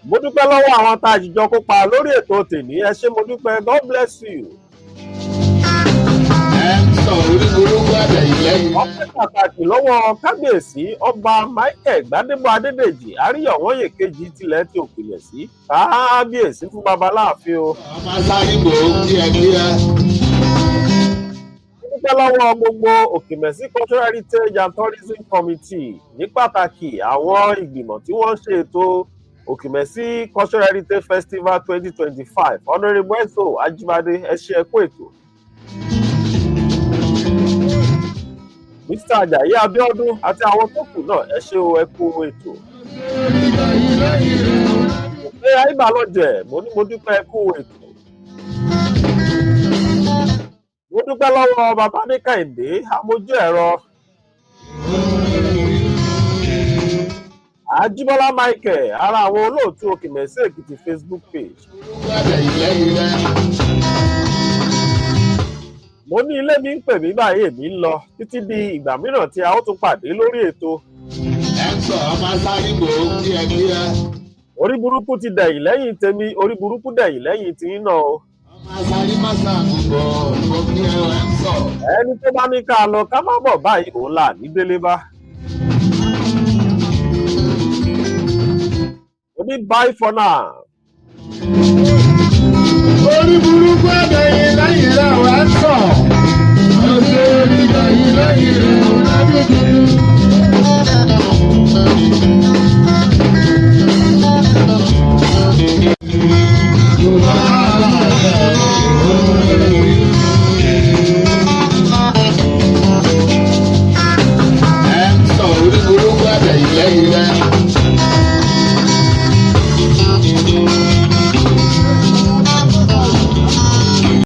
S1: mo dúpẹ́ lọ́wọ́ àwọn tá a jìjọ kópa lórí ètò tèmi ẹ ṣé mo dúpẹ́ God bless you. ọpẹ́ pàtàkì lọ́wọ́ kábíyèsí ọba Michael Gbádébọ̀ Adédèjì Àríyọ̀wọ́yè kejì tilẹ̀ tí ò pilẹ̀ sí kábíyèsí fún babaláàfin o. dúpẹ́ lọ́wọ́ gbogbo Òkèmẹsí Cultural Heritage and Tourism Committee ní pàtàkì àwọn ìgbìmọ̀ tí wọ́n ń ṣe ètò Òkèmẹsí Cultural Heritage Festival 2025 Honourable Eso Ajibade ẹ ṣé ẹ kú ètò. Mr. Ajayi Abiodun àti àwọn tó kù náà ẹ ṣé o ẹ kú ètò. Òpè Àìbálọ́jẹ̀ mo dúpẹ́ ẹ kú ètò. Mo dúpẹ́ lọ́wọ́ bàbá ní Kẹ́hìndé amójú ẹ̀rọ. Ajíbọ́lá Michael ara àwọn olóòtú Òkèmẹsí Èkìtì Facebook page. Mo ní ilé mi ń pè mí báyìí èmi ń lọ títí di ìgbà mìíràn tí a ó tún pàdé lórí ètò. Orí burúkú ti dẹ̀yìn lẹ́yìn tèmi orí burúkú dẹ̀yìn lẹ́yìn tiyín náà o. Ẹni tó bá ní ká lọ ká má bọ̀ báyìí òun là ní délé bá. Ó ní bye for now.
S2: Orí burúkú ẹ̀dẹ̀yìn lẹ́yìn rẹ̀ wẹ́ sọ̀. Ọjọ́ ìdẹ̀yìn lẹ́yìn rẹ̀.